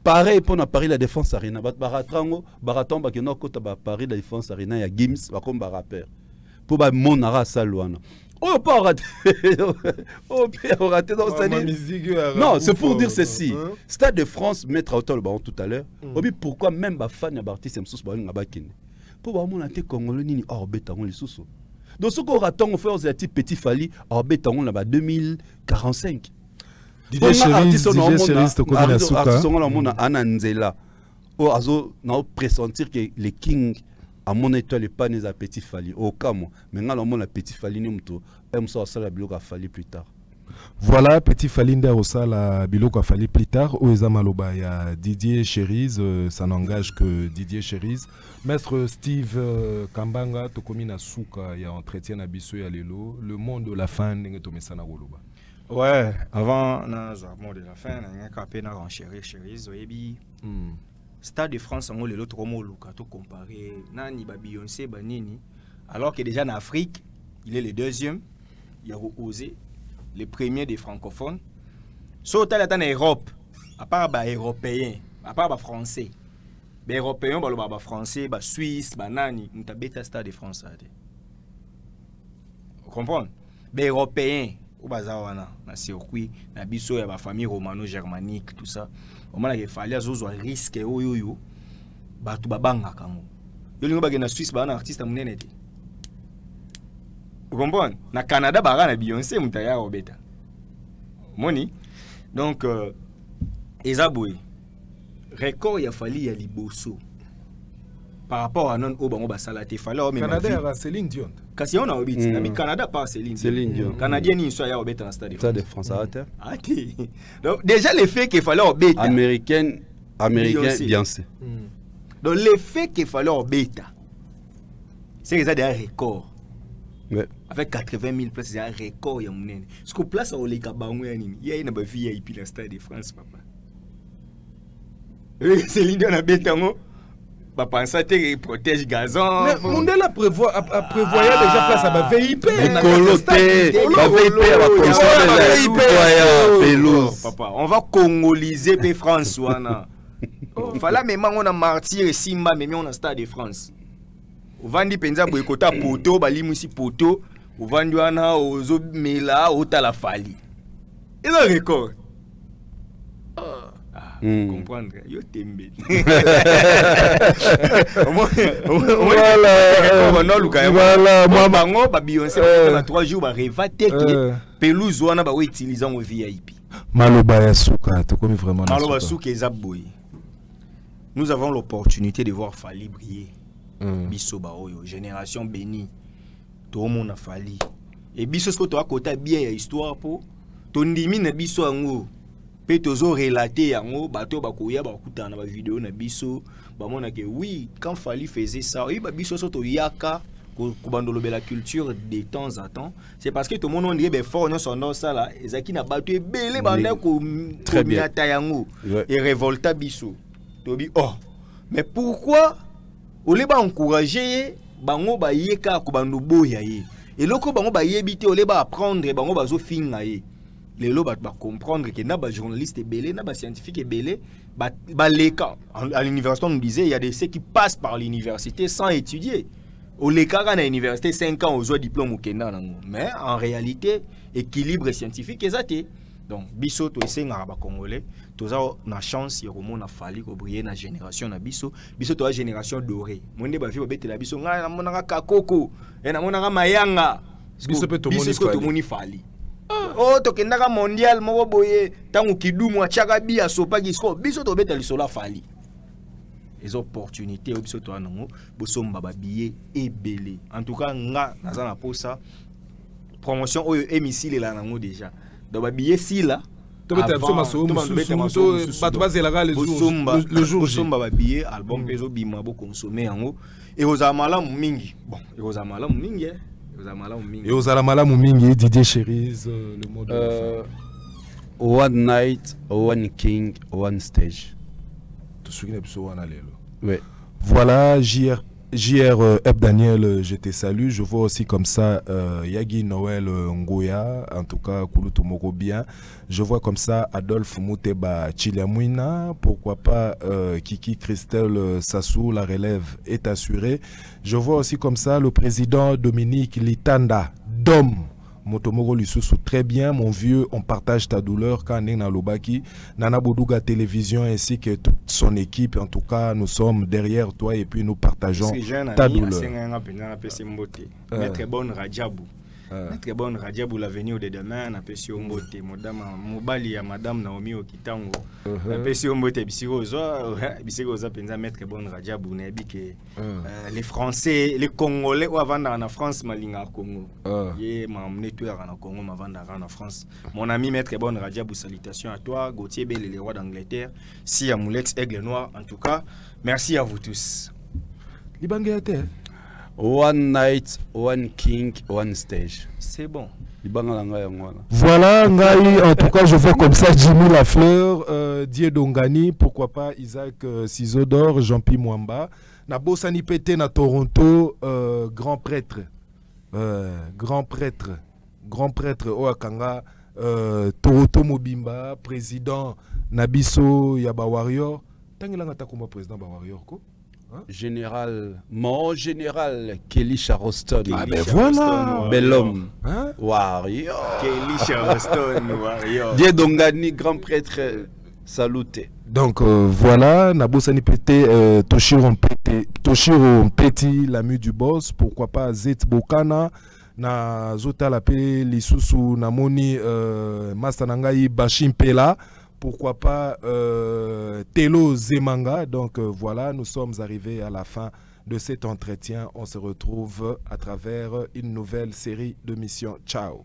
Pareil pour na Paris la Défense Arena bat baratrango baraton ba keno kota ba Paris la Défense Arena ya Gims ba comme ba rappeur. Pour ba monara salouana. Oh pas raté. Oh pas raté dans cette année. Non, c'est pour dire ceci. Stade de France mettre à hauteur le ballon tout à l'heure. Obi pourquoi même ba fan ya artiste msous ba ngaba kende. Pour ba mon ante congolais nini orbeta on les sous. Donc ce qu'on attend on fait aux artistes petit Fali en béton là-bas 2045. DJ Cherise to connait suka. Artiste on la ananzela. O azo na pressentir que les kings à mon étoile les pas les petits Fali au camo. Mais ngala mon la petit Fali ni mto aime ça la biloko Fali plus tard. Voilà, petit Falinda Osala Biloko Fali plus tard. Oeza Maloba, il y a Didier Cherise, ça n'engage que Didier Cherise. Maître Steve Kambanga, Tokomina Souka, il y a entretien à Bissou et à Lelo. Le monde de la fin, Nengetomesana Woloba. Ouais, avant, le monde de la fin, on a capé na renchérir Cherise, Oebi. Stade de France, on a l'autre mot, Luka, tout comparé. Nani, Beyoncé, Banini. Alors que déjà en Afrique, il est le deuxième. Il a osé. Les premiers des francophones. Sauf que en Europe, à part les Européens, à part les Français, les Européens, les Français, les Suisses, les Nani, nous avons un stade de France. Vous comprenez? Les Européens, au bazar, na circuit, na biso ya ba famille romano-germanique, tout ça. Au moment il fallait azozo risque yo ba tu babanga kango. Yo lingo ba na Suisse ba na artiste munene te. Vous comprenez? Na Canada, bah, na Beyoncé, Moutaya Robeta. Moni. Donc, Ezaboué. Record, il a fallu y a Liboso. Par rapport à non Obango Basalate, il fallait. Canada, il y a Céline Dion. Parce qu'on a Obit. Mais Canada, pas Céline Dion. Céline Dion. Canadien, il soit à Obeta dans le stade de France. Stade de France, à terre. Donc, déjà, les faits qu'il fallait Obeta. Américain, Beyoncé. Donc l'effet qu'il fallait en bêta, c'est qu'ils ont des records. Ouais. Avec 80 000 places, c'est un record. Parce que place à Oleka Bangou, il y a une VIP dans le Stade de France, papa. C'est l'idée de bêta, papa, ça te protège gazon. Mais Mundela prévoyait déjà place à ma VIP. Papa, on va congoliser les François. Il fallait même on a martyr Simba, mais on a Stade de France. On va dire penza boycota poto, balimusi poto, on va dire na ozo mela otala fali. Et le record. Comprendre, yo tembe. Voilà, moi bango ba Beyoncé na 3 jours ba revater pelouse wana ba utiliser en VIP. Maloba ya suka, to comme vraiment Maloba suka ezaboy. Nous avons l'opportunité de voir Fali briller. Biso ba oyo génération bénie. Tout le monde a Fali. Et biso ce que tu as côté bien histoire pour ton ndimi na biso ango. Pe tozo relater yango bato bakoya bakuta na ba vidéo na biso ba mona que oui quand Fali faisait ça oui ba biso soto yaka ko bandolo la culture de temps à temps c'est parce que tout le monde on dit ben fort non son ça là ezaki na bato ebele banda ko très bien yango et révolta biso tobi oh mais pourquoi ole ba encourager bango ba yeka ko bando boya ye et loko bango ba yebite ole ba apprendre bango bazo finga ye. Les lots va comprendre que n'a pas journaliste belé, n'a pas scientifique belé, à l'université on nous disait il y a des ceux qui passent par l'université sans étudier. Au l'écart à l'université 5 ans aux diplôme au Kenya, mais en réalité équilibre scientifique exact. Donc biso to essayer ngaba congolais, tous na chance il y a fallu ko briller na génération na biso to génération dorée. Monde ba vie ba bete la biso nga na monaka kakoko, et na monaka mayanga. Biso pe to moni fali. Oh, tokendaka mondial moko boye tangu kidumu achaka bia sopa kisko biso to beta lisola fali. Les opportunités biso to anango bosomba ba billet ebele. En tout cas nga nazana posa promotion oyo émissile la nango déjà. Donc ba billet si là to beta biso maso bato bazelaka le jour bosomba ba billet album peso bima bo consommer yango et aux amala mingi. Bon, et aux amala mingi. Et aux alamala Moumingi, Didier Chérise, le mot de One night, one king, one stage. Tu te souviens de ce Oui. Voilà, JR Eb Daniel, je te salue. Je vois aussi comme ça Yagi Noël Ngoya, en tout cas Kouloutou Moko bien. Je vois comme ça Adolphe Mouteba Chiliamouina, pourquoi pas Kiki Christelle Sassou, la relève est assurée. Je vois aussi comme ça le président Dominique Litanda, Dom. Motomoro Lussousou, très bien, mon vieux, on partage ta douleur. Kanena Lobaki, Nana Boudouga Télévision ainsi que toute son équipe. En tout cas, nous sommes derrière toi et puis nous partageons ta douleur. Maître Bonne Radjabou. Maître Bonne Radjabou, l'avenir de demain, na pesi ombote. Mobali ya Madame Naomi Okitango. Na pesi ombote Bisikoza penza Maître Bonne Radjabou. Les Français, les Congolais, ou avant en France, Malinga Congo. Yé m'a emmené tout en Congo, m'a vendu en France. Mon ami Maître Bonne Radjabou, salutations à toi. Gauthier Bell, les rois d'Angleterre. Si à Moulex, Aigle Noir, en tout cas, merci à vous tous. Libangéate. One night, one king, one stage. C'est bon. Voilà, Ngaï, en tout cas, je vois comme ça Jimmy Lafleur, Dieu Dongani, pourquoi pas Isaac Sizodor, Jean-Pierre Mwamba, Nabosani Pété na Toronto, grand prêtre, Oakanga, Toronto Mobimba, président Nabiso Yaba Warrior. Tangilanga Takuma, président Ba Warrior, ko? Général, mon général Kelly Charleston. Ah ben voilà, bel homme. Hein? Warrior. Kelly Charleston, Warrior. Dieu Dongani, grand prêtre, saluté. Donc voilà, Nabosani Pété, Toshiro Mpeti, l'ami du boss, pourquoi pas Zet Bokana, na Zota Lapé, Lisusu, Namoni, Mastanangai, Bashim Pela. Pourquoi pas Telo Zemanga. Donc voilà, nous sommes arrivés à la fin de cet entretien. On se retrouve à travers une nouvelle série de missions. Ciao.